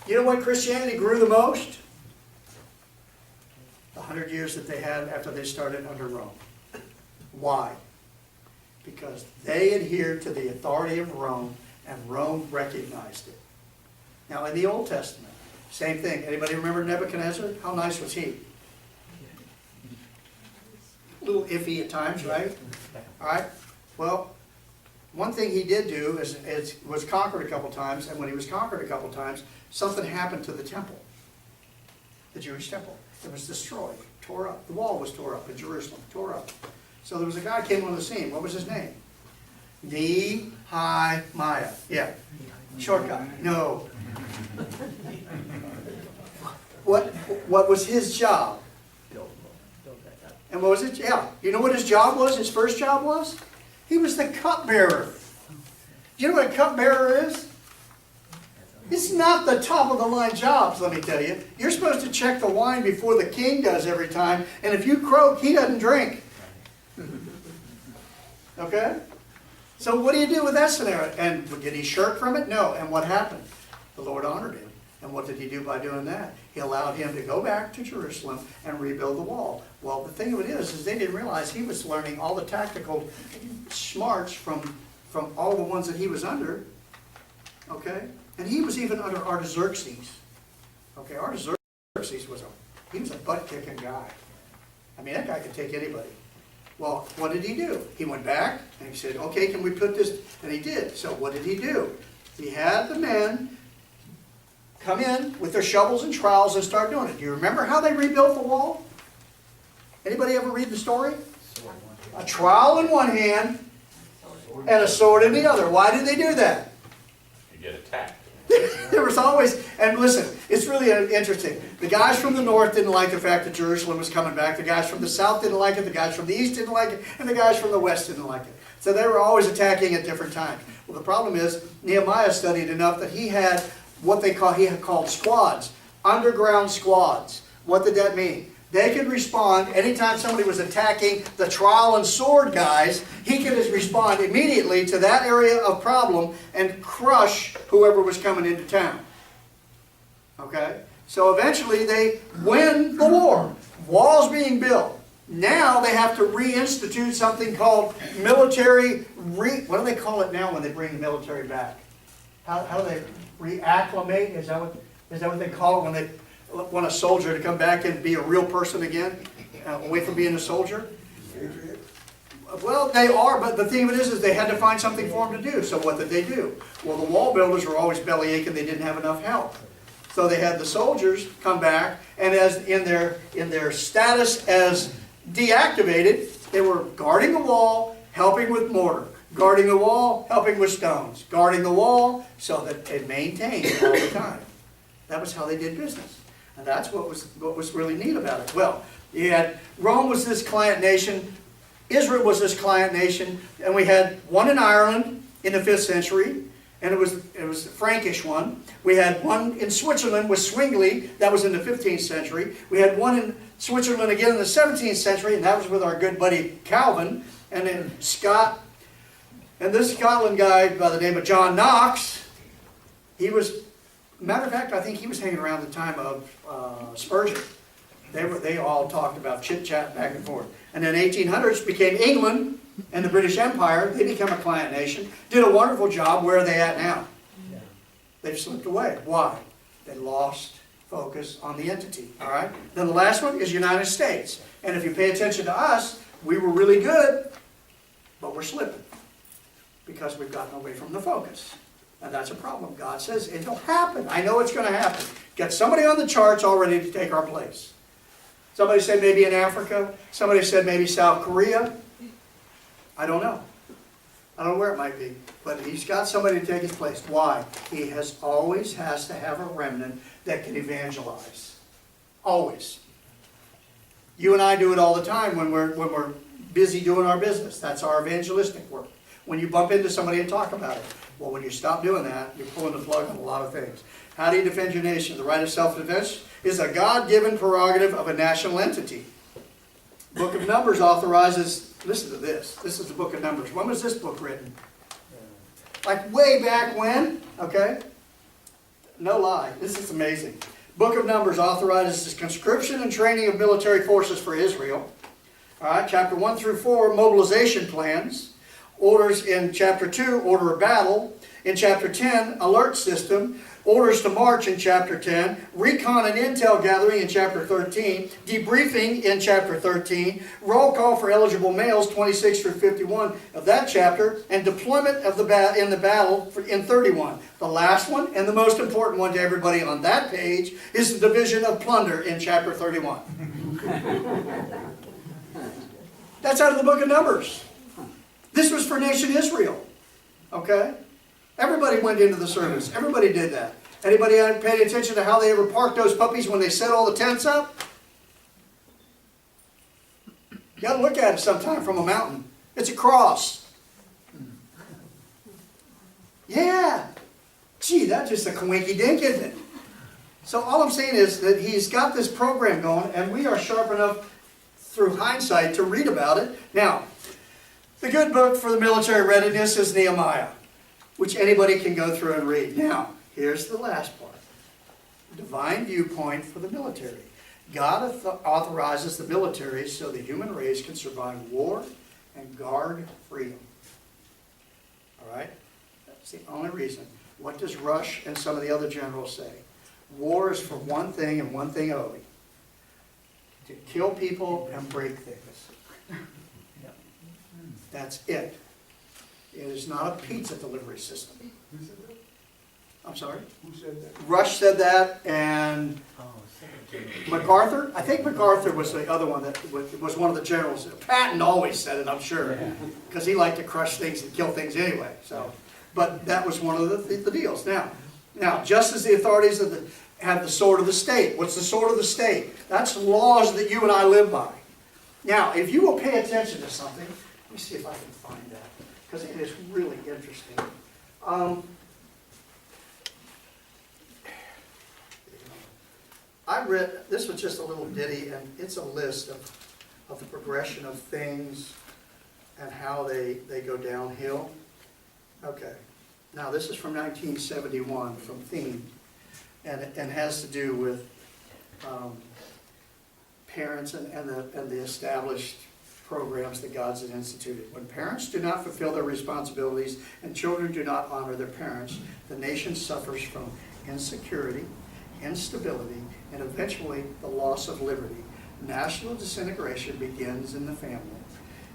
You know when Christianity grew the most? the 100 years that they had after they started under Rome. Why? Because they adhered to the authority of Rome, and Rome recognized it. Now, in the Old Testament, same thing. Anybody remember Nebuchadnezzar? How nice was he? A little iffy at times, right? All right. Well, one thing he did do is was conquered a couple times, and when he was conquered a couple times, something happened to the temple, the Jewish temple. It was destroyed, tore up. The wall was tore up in Jerusalem, tore up. So there was a guy came on the scene. What was his name? Nehemiah. Yeah. Short guy. No. What was his job? And what was it? Yeah. You know what his job was? His first job was? He was the cupbearer. You know what a cupbearer is? It's not the top of the line jobs, let me tell you. You're supposed to check the wine before the king does every time, and if you croak, he doesn't drink. Okay? So what do you do with that scenario? And did he shirk from it? No. And what happened? The Lord honored him. And what did he do by doing that? He allowed him to go back to Jerusalem and rebuild the wall. Well, the thing of it is they didn't realize he was learning all the tactical smarts from all the ones that he was under. Okay? And he was even under Artaxerxes. Okay, Artaxerxes was a butt-kicking guy. I mean, that guy could take anybody. Well, what did he do? He went back and he said, okay, can we put this? And he did. So what did he do? He had the men come in with their shovels and trowels and start doing it. Do you remember how they rebuilt the wall? Anybody ever read the story? A trowel in one hand and a sword in the other. Why did they do that? You get attacked. There was always, and listen, it's really interesting. The guys from the north didn't like the fact that Jerusalem was coming back. The guys from the south didn't like it. The guys from the east didn't like it. And the guys from the west didn't like it. So they were always attacking at different times. Well, the problem is, Nehemiah studied enough that he had what he had called squads, underground squads. What did that mean? They could respond anytime somebody was attacking the trowel and sword guys. He could respond immediately to that area of problem and crush whoever was coming into town. Okay? So eventually they win the war. Walls being built. Now they have to reinstitute something called military, what do they call it now when they bring the military back? How do they reacclimate? Is that what they call it when they want a soldier to come back and be a real person again, away from being a soldier? Well, they are, but the thing of it is they had to find something for them to do. So what did they do? Well, the wall builders were always belly aching. They didn't have enough help. So they had the soldiers come back, and as in their status as deactivated, they were guarding the wall, helping with mortar, guarding the wall, helping with stones, guarding the wall so that it maintained all the time. That was how they did business. And that's what was really neat about it. Well, you had Rome was this client nation, Israel was this client nation, and we had one in Ireland in the 5th century, and it was the Frankish one. We had one in Switzerland with Zwingli, that was in the 15th century. We had one in Switzerland again in the 17th century, and that was with our good buddy Calvin. And then this Scotland guy by the name of John Knox, he was, matter of fact, I think he was hanging around the time of Spurgeon. They all talked about chit-chat back and forth. And then 1800s became England and the British Empire. They became a client nation. Did a wonderful job. Where are they at now? They've slipped away. Why? They lost focus on the entity. All right? Then the last one is United States. And if you pay attention to us, we were really good, but we're slipping because we've gotten away from the focus. And that's a problem. God says it'll happen. I know it's going to happen. Get somebody on the charts all ready to take our place. Somebody said maybe in Africa. Somebody said maybe South Korea. I don't know. I don't know where it might be. But he's got somebody to take his place. Why? He always has to have a remnant that can evangelize. Always. You and I do it all the time when we're busy doing our business. That's our evangelistic work. When you bump into somebody and talk about it. Well, when you stop doing that, you're pulling the plug on a lot of things. How do you defend your nation? The right of self-defense is a God-given prerogative of a national entity. Book of Numbers authorizes, listen to this. This is the book of Numbers. When was this book written? Like way back when, okay? No lie. This is amazing. Book of Numbers authorizes the conscription and training of military forces for Israel. All right, chapter 1 through 4, mobilization plans. Orders in chapter 2, order of battle. In chapter 10, alert system. Orders to march in chapter 10. Recon and intel gathering in chapter 13. Debriefing in chapter 13. Roll call for eligible males, 26 through 51 of that chapter. And deployment of in the battle in 31. The last one, and the most important one to everybody on that page, is the division of plunder in chapter 31. That's out of the book of Numbers. This was for nation Israel. Okay? Everybody went into the service. Everybody did that. Anybody paid attention to how they ever parked those puppies when they set all the tents up? You got to look at it sometime from a mountain. It's a cross. Yeah. Gee, that's just a coinky dink, isn't it? So all I'm saying is that he's got this program going, and we are sharp enough through hindsight to read about it. Now, the good book for the military readiness is Nehemiah, which anybody can go through and read. Now, here's the last part. Divine viewpoint for the military. God authorizes the military so the human race can survive war and guard freedom. All right? That's the only reason. What does Rush and some of the other generals say? War is for one thing and one thing only. To kill people and break things. That's it. It is not a pizza delivery system. Who said that? I'm sorry? Who said that? Rush said that, and MacArthur? I think MacArthur was the other one that was one of the generals. Patton always said it, I'm sure, because he liked to crush things and kill things anyway. So, but that was one of the deals. Now, just as the authorities have the sword of the state. What's the sword of the state? That's laws that you and I live by. Now, if you will pay attention to something, let me see if I can find that, because it is really interesting. I read, this was just a little ditty, and it's a list of the progression of things and how they go downhill. Okay, now this is from 1971, from Theme, and has to do with parents and the established programs that God's had instituted. When parents do not fulfill their responsibilities and children do not honor their parents, the nation suffers from insecurity, instability, and eventually the loss of liberty. National disintegration begins in the family.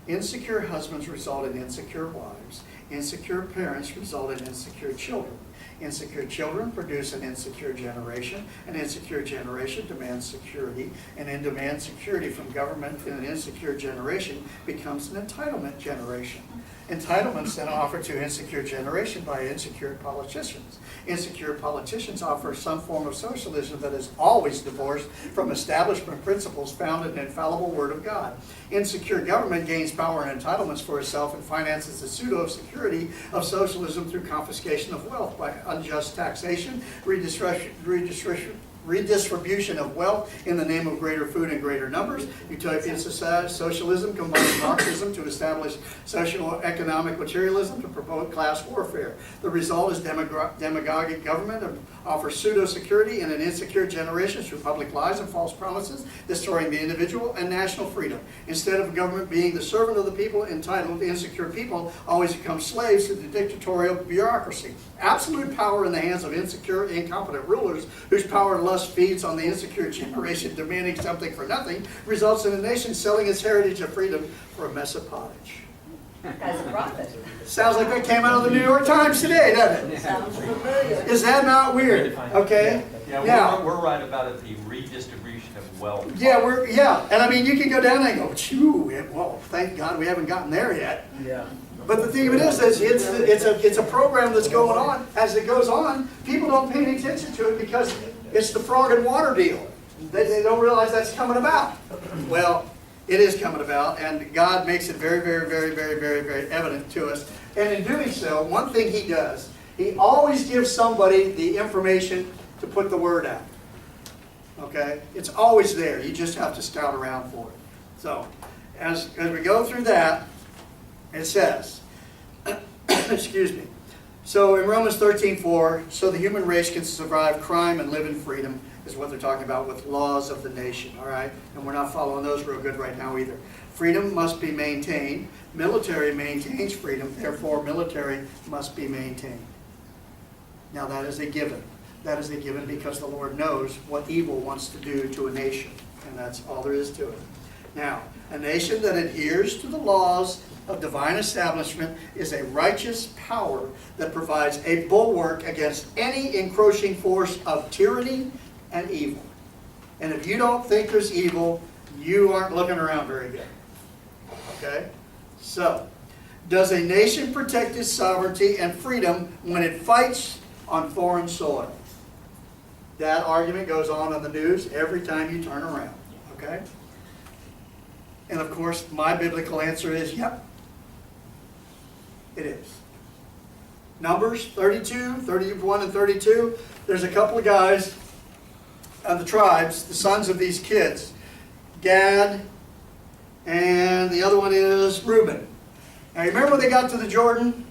Insecure husbands result in insecure wives. Insecure parents result in insecure children. Insecure children produce an insecure generation. An insecure generation demands security. And in demand security from government in an insecure generation becomes an entitlement generation. Entitlements then offered to insecure generation by insecure politicians. Insecure politicians offer some form of socialism that is always divorced from establishment principles found in the infallible Word of God. Insecure government gains power and entitlements for itself and finances the pseudo-security of socialism through confiscation of wealth by unjust taxation, redistribution of wealth in the name of greater food and greater numbers. Utopian socialism combines Marxism to establish socio-economic materialism to promote class warfare. The result is demagogic government that offers pseudo-security in an insecure generation through public lies and false promises, destroying the individual and national freedom. Instead of government being the servant of the people, entitled, insecure people always become slaves to the dictatorial bureaucracy. Absolute power in the hands of insecure, incompetent rulers whose power and lust feeds on the insecure generation demanding something for nothing results in a nation selling its heritage of freedom for a mess of pottage. As a prophet. Sounds like that came out of the New York Times today, doesn't it? Sounds familiar. Is that not weird? Okay? Yeah, Now, we're right about it, the redistribution of wealth. yeah, and I mean, you can go down there and go, phew, well, thank God we haven't gotten there yet. Yeah. But the thing of it is it's a program that's going on. As it goes on, people don't pay any attention to it because it's the frog and water deal. They don't realize that's coming about. Well, it is coming about, and God makes it very, very, very, very, very, very evident to us. And in doing so, one thing He does, He always gives somebody the information to put the word out. Okay? It's always there. You just have to scout around for it. So, as we go through that, it says, excuse me, So in Romans 13:4, so the human race can survive crime and live in freedom, is what they're talking about with laws of the nation, all right? And we're not following those real good right now either. Freedom must be maintained. Military maintains freedom, therefore military must be maintained. Now that is a given. That is a given because the Lord knows what evil wants to do to a nation, and that's all there is to it. Now, a nation that adheres to the laws of divine establishment is a righteous power that provides a bulwark against any encroaching force of tyranny and evil. And if you don't think there's evil, you aren't looking around very good. Okay? So, does a nation protect its sovereignty and freedom when it fights on foreign soil? That argument goes on the news every time you turn around. Okay? And of course, my biblical answer is, yep, it is. Numbers 32, 31 and 32, there's a couple of guys of the tribes, the sons of these kids, Gad, and the other one is Reuben. Now remember when they got to the Jordan?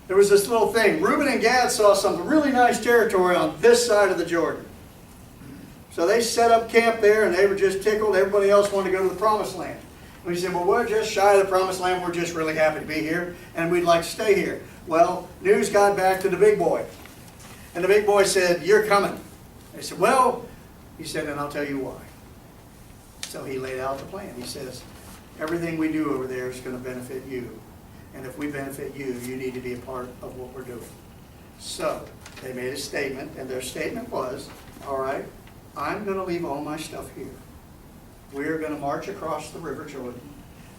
There was this little thing. Reuben and Gad saw some really nice territory on this side of the Jordan. So they set up camp there and they were just tickled. Everybody else wanted to go to the promised land. And we said, well, we're just shy of the promised land. We're just really happy to be here and we'd like to stay here. Well, news got back to the big boy. And the big boy said, you're coming. They said, well, he said, and I'll tell you why. So he laid out the plan. He says, everything we do over there is going to benefit you. And if we benefit you, you need to be a part of what we're doing. So they made a statement, and their statement was, all right, I'm going to leave all my stuff here. We're going to march across the River Jordan,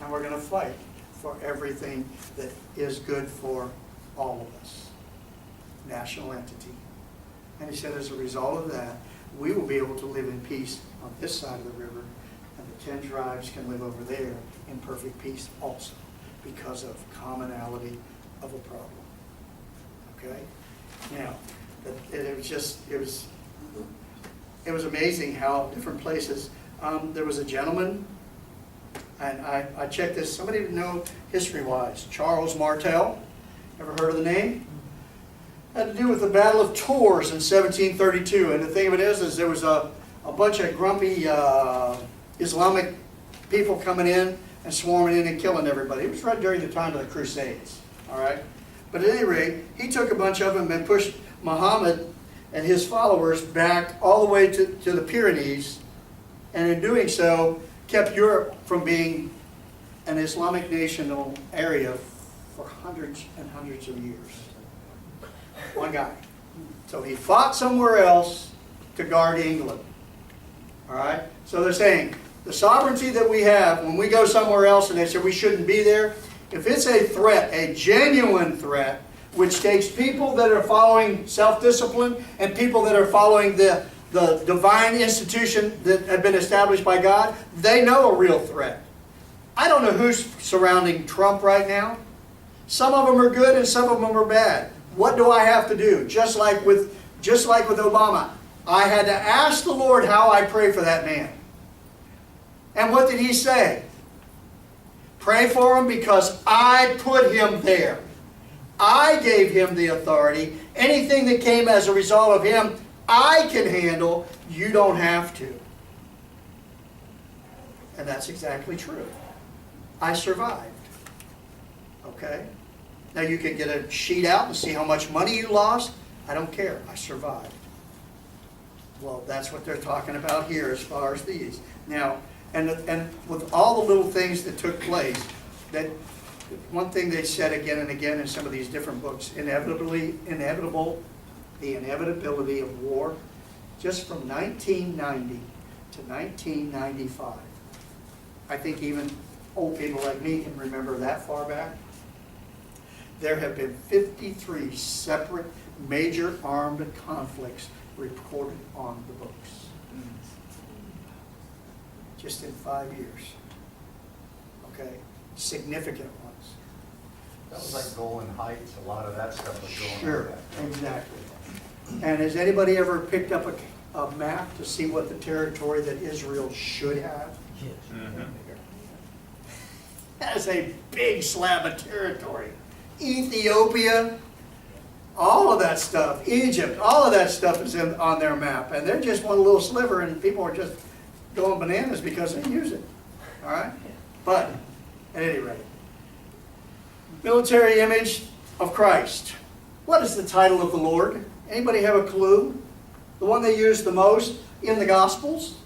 and we're going to fight for everything that is good for all of us. National entity. And he said, as a result of that, we will be able to live in peace on this side of the river, and the 10 tribes can live over there in perfect peace also, because of commonality of a problem. Okay? Now, it was amazing how different places, there was a gentleman, and I checked this, somebody to know history-wise, Charles Martel, ever heard of the name? Had to do with the Battle of Tours in 1732, and the thing of it is there was a bunch of grumpy Islamic people coming in and swarming in and killing everybody. It was right during the time of the Crusades, all right? But at any rate, he took a bunch of them and pushed Muhammad and his followers back all the way to the Pyrenees, and in doing so, kept Europe from being an Islamic national area for hundreds and hundreds of years. One guy. So he fought somewhere else to guard England. All right? So they're saying, the sovereignty that we have, when we go somewhere else and they say we shouldn't be there, if it's a threat, a genuine threat, which takes people that are following self-discipline and people that are following the divine institution that have been established by God, they know a real threat. I don't know who's surrounding Trump right now. Some of them are good and some of them are bad. What do I have to do? Just like with Obama, I had to ask the Lord how I pray for that man. And what did he say? Pray for him because I put him there. I gave him the authority. Anything that came as a result of him, I can handle. You don't have to. And that's exactly true. I survived. Okay? Now you can get a sheet out and see how much money you lost. I don't care. I survived. Well, that's what they're talking about here as far as these. Now, and with all the little things that took place, that one thing they said again and again in some of these different books, the inevitability of war, just from 1990 to 1995. I think even old people like me can remember that far back. There have been 53 separate major armed conflicts recorded on the books. Just in 5 years. Okay? Significant ones. That was like Golan Heights, a lot of that stuff was going on. Sure, exactly. And has anybody ever picked up a map to see what the territory that Israel should have? Yes. Mhm. That is a big slab of territory. Ethiopia, all of that stuff, Egypt, all of that stuff is on their map. And they're just one little sliver, and people are just going bananas because they use it. All right? But, at any rate, military image of Christ. What is the title of the Lord? Anybody have a clue? The one they use the most in the Gospels?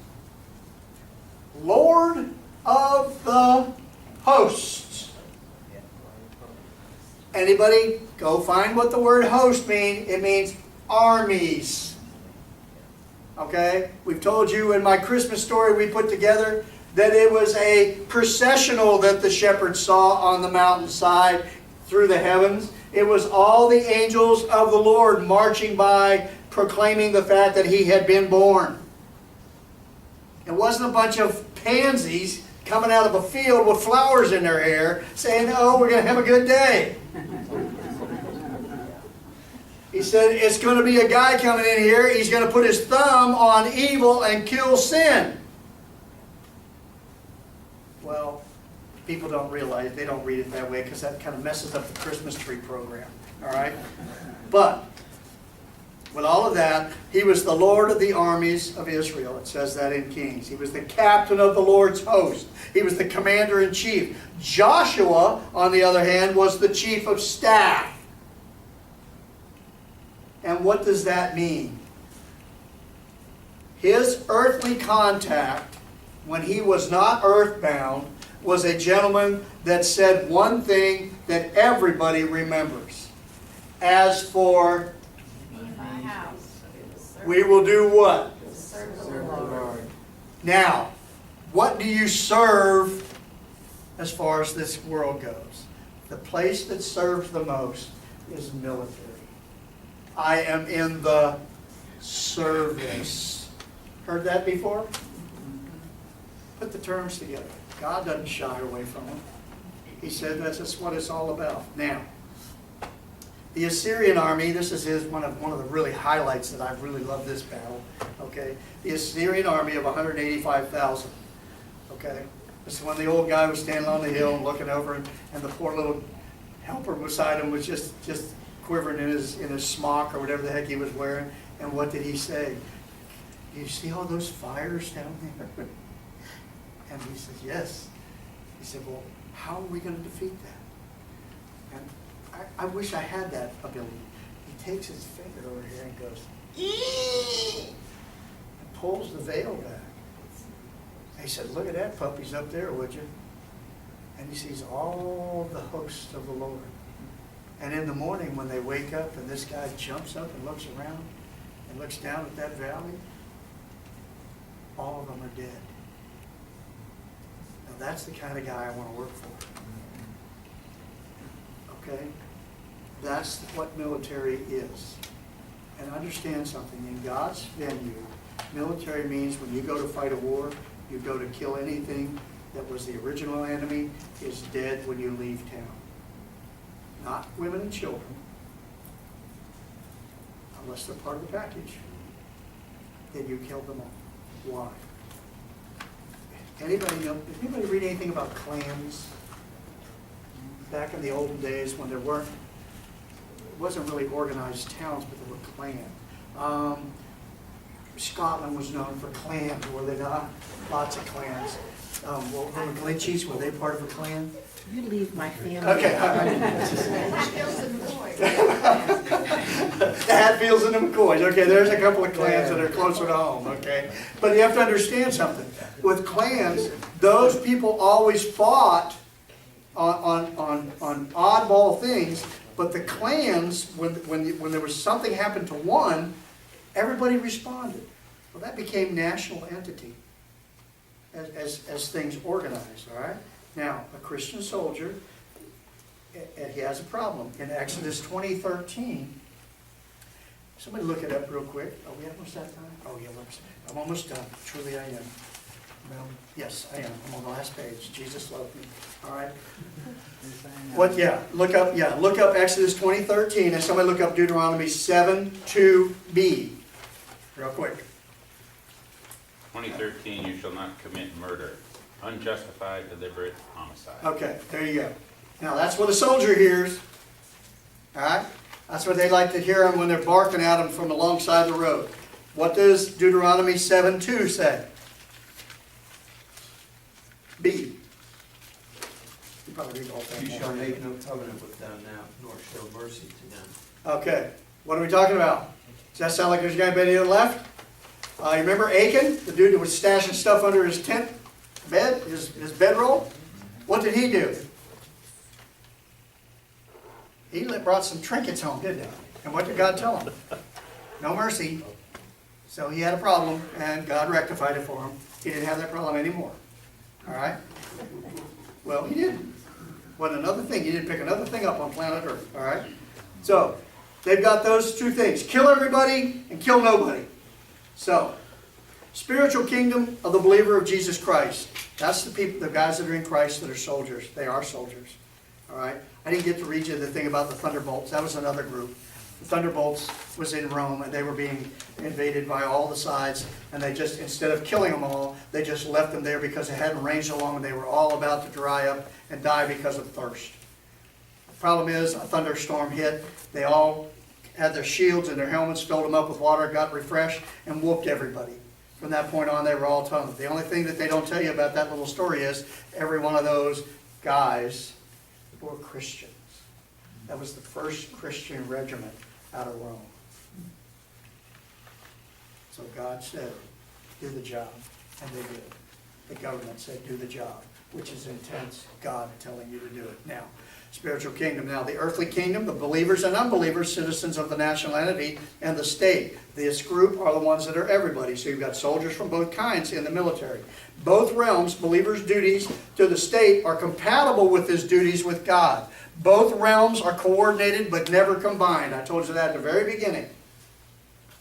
Lord of the hosts. Anybody go find what the word host means? It means armies. Okay? We've told you in my Christmas story we put together that it was a processional that the shepherds saw on the mountainside through the heavens. It was all the angels of the Lord marching by, proclaiming the fact that He had been born. It wasn't a bunch of pansies coming out of a field with flowers in their hair saying, oh, we're going to have a good day. He said, it's going to be a guy coming in here, he's going to put his thumb on evil and kill sin. Well, people don't realize, they don't read it that way because that kind of messes up the Christmas tree program. All right? But, with all of that, He was the Lord of the armies of Israel. It says that in Kings. He was the captain of the Lord's host. He was the commander-in-chief. Joshua, on the other hand, was the chief of staff. And what does that mean? His earthly contact, when he was not earthbound, was a gentleman that said one thing that everybody remembers. As for, we will do what? Serve the Lord. Now, what do you serve as far as this world goes? The place that serves the most is military. I am in the service. Heard that before? Put the terms together. God doesn't shy away from them. He said that's just what it's all about. Now, the Assyrian army, this is one of the really highlights that I really love this battle. Okay, the Assyrian army of 185,000. Okay, this is when the old guy was standing on the hill and looking over, and the poor little helper beside him was just quivering in his smock or whatever the heck he was wearing. And what did he say? Do you see all those fires down there? And he says, yes. He said, well, how are we going to defeat that? And I wish I had that ability. He takes his finger over here and goes, eee! And pulls the veil back. And he said, look at that puppies up there, would you? And he sees all the hosts of the Lord. And in the morning when they wake up and this guy jumps up and looks around and looks down at that valley, all of them are dead. Now that's the kind of guy I want to work for. Okay? That's what military is. And understand something, in God's venue, military means when you go to fight a war, you go to kill anything that was the original enemy is dead when you leave town. Not women and children, unless they're part of the package. Then you kill them all. Why? Anybody know? Did anybody read anything about clans? Back in the olden days when it wasn't really organized towns, but there were clans. Scotland was known for clans, were they not? Lots of clans. Well, the Glitchies, were they part of a clan? You leave my family. Okay, all right. Hatfields and McCoys. The Hatfields and the McCoys. Okay, there's a couple of clans that are closer to home, okay? But you have to understand something. With clans, those people always fought on oddball things, but the clans, when there was something happened to one, everybody responded. Well, that became national entity as things organized, all right? Now, a Christian soldier, he has a problem. In Exodus 20:13, somebody look it up real quick. Are we almost that time? Oh, yeah, I'm almost done. Truly I am. Well, yes, I am. I'm on the last page. Jesus loved me. All right. What? Yeah. Look up Exodus 20:13, and somebody look up Deuteronomy 7:2b, real quick. 2013, you shall not commit murder, unjustified, deliberate homicide. Okay, there you go. Now that's what a soldier hears. All right. That's what they like to hear them when they're barking at them from alongside the road. What does Deuteronomy 7:2 say? B. You probably read all that. You shall make no covenant with them now, nor show mercy to them. Okay, what are we talking about? Does that sound like there's anybody to the left? You remember Achan, the dude that was stashing stuff under his tent bed, his bedroll? What did he do? He brought some trinkets home, didn't he? And what did God tell him? No mercy. So he had a problem, and God rectified it for him. He didn't have that problem anymore. All right? Well, he didn't. Wasn't another thing. He didn't pick another thing up on planet Earth. All right? So, they've got those two things. Kill everybody and kill nobody. So, spiritual kingdom of the believer of Jesus Christ. That's the people, the guys that are in Christ that are soldiers. They are soldiers. All right? I didn't get to read you the thing about the Thunderbolts. That was another group. The Thunderbolts was in Rome, and they were being invaded by all the sides, and they just, instead of killing them all, they just left them there because it hadn't rained so long, and they were all about to dry up and die because of thirst. The problem is, a thunderstorm hit. They all had their shields and their helmets, filled them up with water, got refreshed, and whooped everybody. From that point on, they were all tunneled. The only thing that they don't tell you about that little story is every one of those guys were Christians. That was the first Christian regiment out of Rome. So God said, do the job, and they did. The government said, do the job, which is intense, God telling you to do it. Now, spiritual kingdom. Now, the earthly kingdom, the believers and unbelievers, citizens of the national entity, and the state. This group are the ones that are everybody. So you've got soldiers from both kinds in the military. Both realms, believers' duties to the state are compatible with his duties with God. Both realms are coordinated but never combined. I told you that at the very beginning.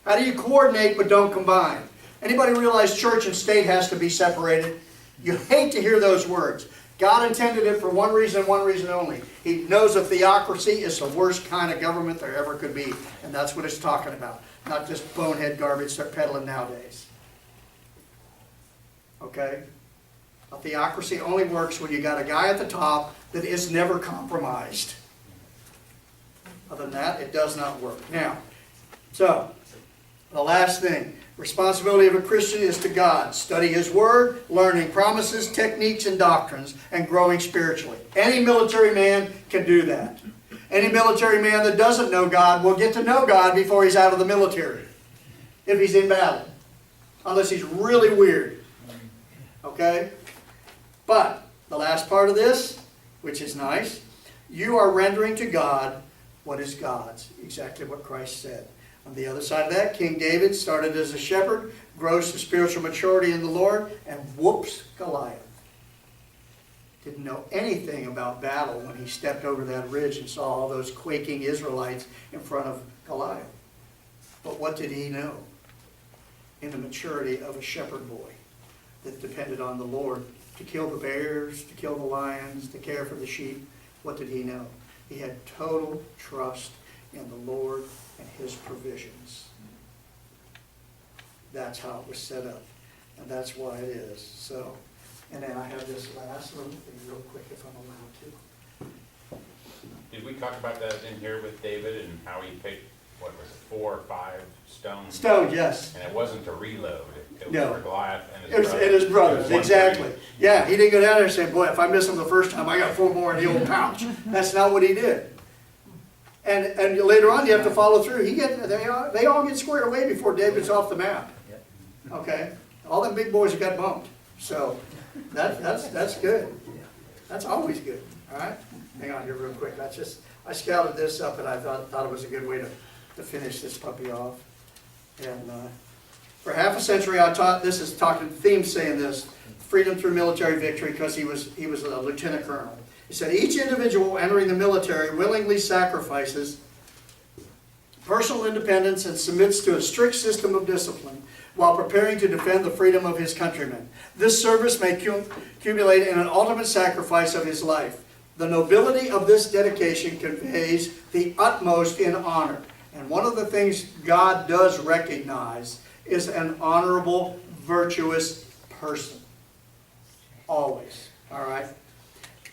How do you coordinate but don't combine? Anybody realize church and state has to be separated? You hate to hear those words. God intended it for one reason only. He knows a theocracy is the worst kind of government there ever could be. And that's what it's talking about. Not just bonehead garbage they're peddling nowadays. Okay? A theocracy only works when you got a guy at the top that is never compromised. Other than that, it does not work. Now, so, the last thing. Responsibility of a Christian is to God. Study His Word, learning promises, techniques, and doctrines, and growing spiritually. Any military man can do that. Any military man that doesn't know God will get to know God before he's out of the military, if he's in battle. Unless he's really weird. Okay? But, the last part of this, which is nice, you are rendering to God what is God's. Exactly what Christ said. On the other side of that, King David started as a shepherd, grows to spiritual maturity in the Lord, and whoops Goliath. Didn't know anything about battle when he stepped over that ridge and saw all those quaking Israelites in front of Goliath. But what did he know? In the maturity of a shepherd boy that depended on the Lord to kill the bears, to kill the lions, to care for the sheep. What did he know? He had total trust in the Lord and His provisions. That's how it was set up. And that's why it is. So, and then I have this last little thing real quick if I'm allowed to. Did we talk about that in here with David and how he picked, what was it, 4 or 5 stones? Stone, yes. And it wasn't to reload, it was No. for Goliath and his It was, brothers. and his brothers, It was exactly. 130. Yeah, he didn't go down there and say, boy, if I miss them the first time, I got 4 more in the old pouch. That's not what he did. And later on, you have to follow through. They all get squared away before David's off the map. Okay? All them big boys got bumped. So, that's good. That's always good. All right? Hang on here real quick. I scouted this up, and I thought it was a good way to finish this puppy off. And for half a century, I taught, this is talking, themes saying this, freedom through military victory, because he was a lieutenant colonel. He said, each individual entering the military willingly sacrifices personal independence and submits to a strict system of discipline while preparing to defend the freedom of his countrymen. This service may accumulate in an ultimate sacrifice of his life. The nobility of this dedication conveys the utmost in honor. And one of the things God does recognize is an honorable, virtuous person. Always. All right?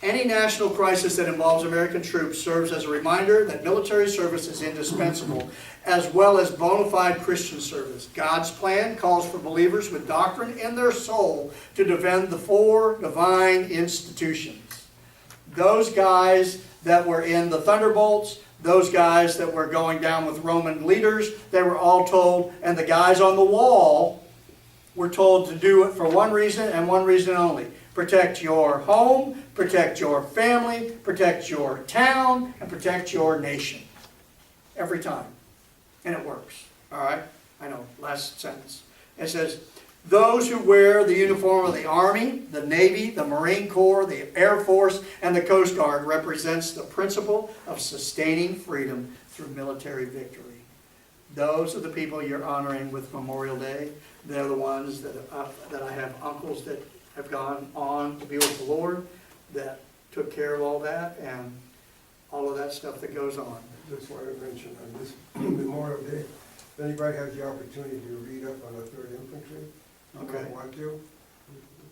Any national crisis that involves American troops serves as a reminder that military service is indispensable, as well as bona fide Christian service. God's plan calls for believers with doctrine in their soul to defend the four divine institutions. Those guys that were in the Thunderbolts, those guys that were going down with Roman leaders, they were all told, and the guys on the wall were told to do it for one reason and one reason only. Protect your home, protect your family, protect your town, and protect your nation. Every time. And it works. All right? I know, last sentence. It says, those who wear the uniform of the Army, the Navy, the Marine Corps, the Air Force, and the Coast Guard represents the principle of sustaining freedom through military victory. Those are the people you're honoring with Memorial Day. They're the ones that I have uncles that have gone on to be with the Lord, that took care of all that, and all of that stuff that goes on. Just wanted to mention on this Memorial Day, if anybody has the opportunity to read up on the 3rd Infantry, you Okay. might want to.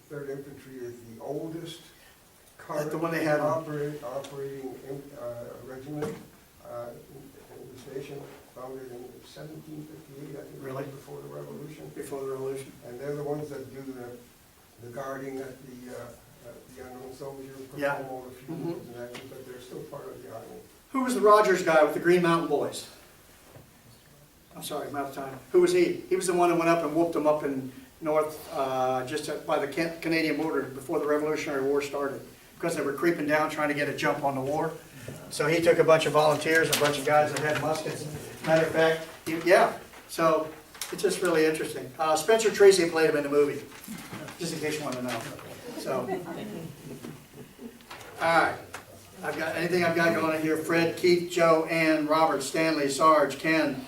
The 3rd Infantry is the oldest That's the one they current had. operating regiment in the station, founded in 1758, I think, Really? right before the Revolution. Before the Revolution. And they're the ones that do the guarding at the unknown soldier, Yeah. perform all the funerals and that, but they're still part of the army. Who was the Rogers guy with the Green Mountain Boys? I'm sorry, I'm out of time. Who was he? He was the one that went up and whooped them up in north, just by the Canadian border before the Revolutionary War started, because they were creeping down trying to get a jump on the war. So he took a bunch of volunteers, a bunch of guys that had muskets. Matter of fact, yeah. So it's just really interesting. Spencer Tracy played him in the movie, just in case you want to know. So, all right. Anything I've got going on here? Fred, Keith, Joe, Ann, Robert, Stanley, Sarge, Ken,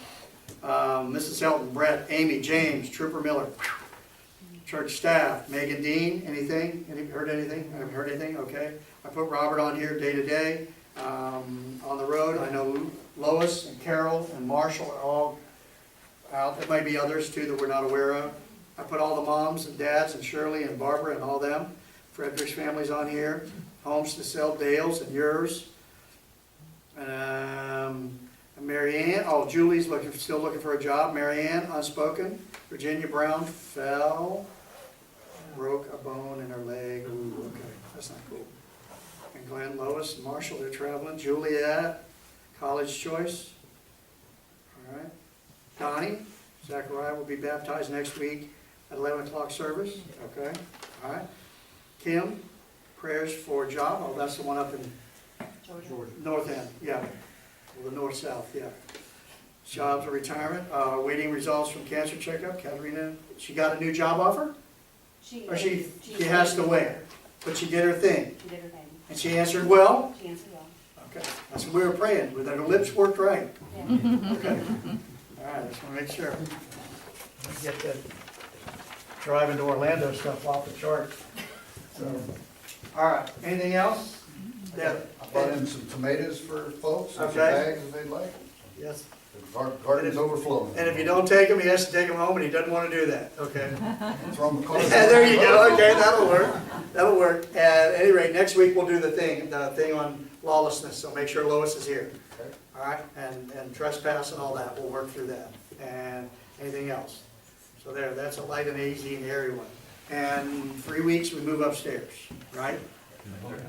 Mrs. Helton, Brett, Amy, James, Trooper Miller, church staff, Megan Dean, anything? Heard anything? I haven't heard anything? Okay. I put Robert on here day to day. On the road, I know Lois and Carol and Marshall are all out. There might be others too that we're not aware of. I put all the moms and dads and Shirley and Barbara and all them. Frederick's family's on here. Homes to sell, Dale's and yours. And Mary Ann, Julie's still looking for a job. Mary Ann, unspoken. Virginia Brown fell, broke a bone in her leg. Ooh, okay, that's not cool. And Glenn, Lois, and Marshall, they're traveling. Juliet, college choice. All right. Donnie, Zachariah will be baptized next week at 11 o'clock service. Okay, all right. Kim, prayers for a job. Oh, that's the one up in North End, yeah. Or the north-south, yeah. Jobs or retirement, waiting results from cancer checkup. Katerina, she got a new job offer? Or she has to wait? But she did her thing. She did her thing. And she answered well? She answered well. Okay, that's what we were praying, with her lips worked right. Yeah. Okay. All right, just want to make sure. Get that driving to Orlando stuff off the chart. So, all right, anything else? Yeah. I brought in some tomatoes for folks, some Okay. bags if they'd like. Yes. The garden's overflowing. And if you don't take him, he has to take him home, and he doesn't want to do that, okay? Throw 'em in the car. There you go, okay, that'll work, that'll work. At any rate, next week we'll do the thing on lawlessness, so make sure Lois is here. Okay. All right, and trespass and all that, we'll work through that. And anything else? So there, that's a light and easy and airy one. And 3 weeks, we move upstairs, right? Okay,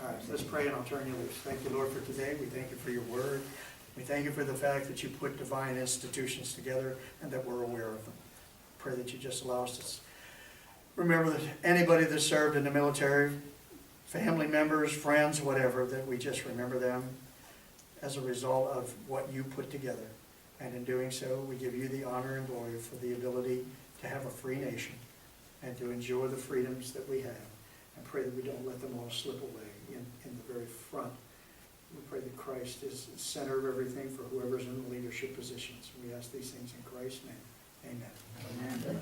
all right, let's pray and I'll turn you loose. Thank you, Lord, for today. We thank you for your word. We thank you for the fact that you put divine institutions together and that we're aware of them. Pray that you just allow us to remember that anybody that served in the military, family members, friends, whatever, that we just remember them as a result of what you put together. And in doing so, we give you the honor and glory for the ability to have a free nation and to enjoy the freedoms that we have. And pray that we don't let them all slip away in the very front. We pray that Christ is the center of everything for whoever's in the leadership positions. We ask these things in Christ's name. Amen. Amen.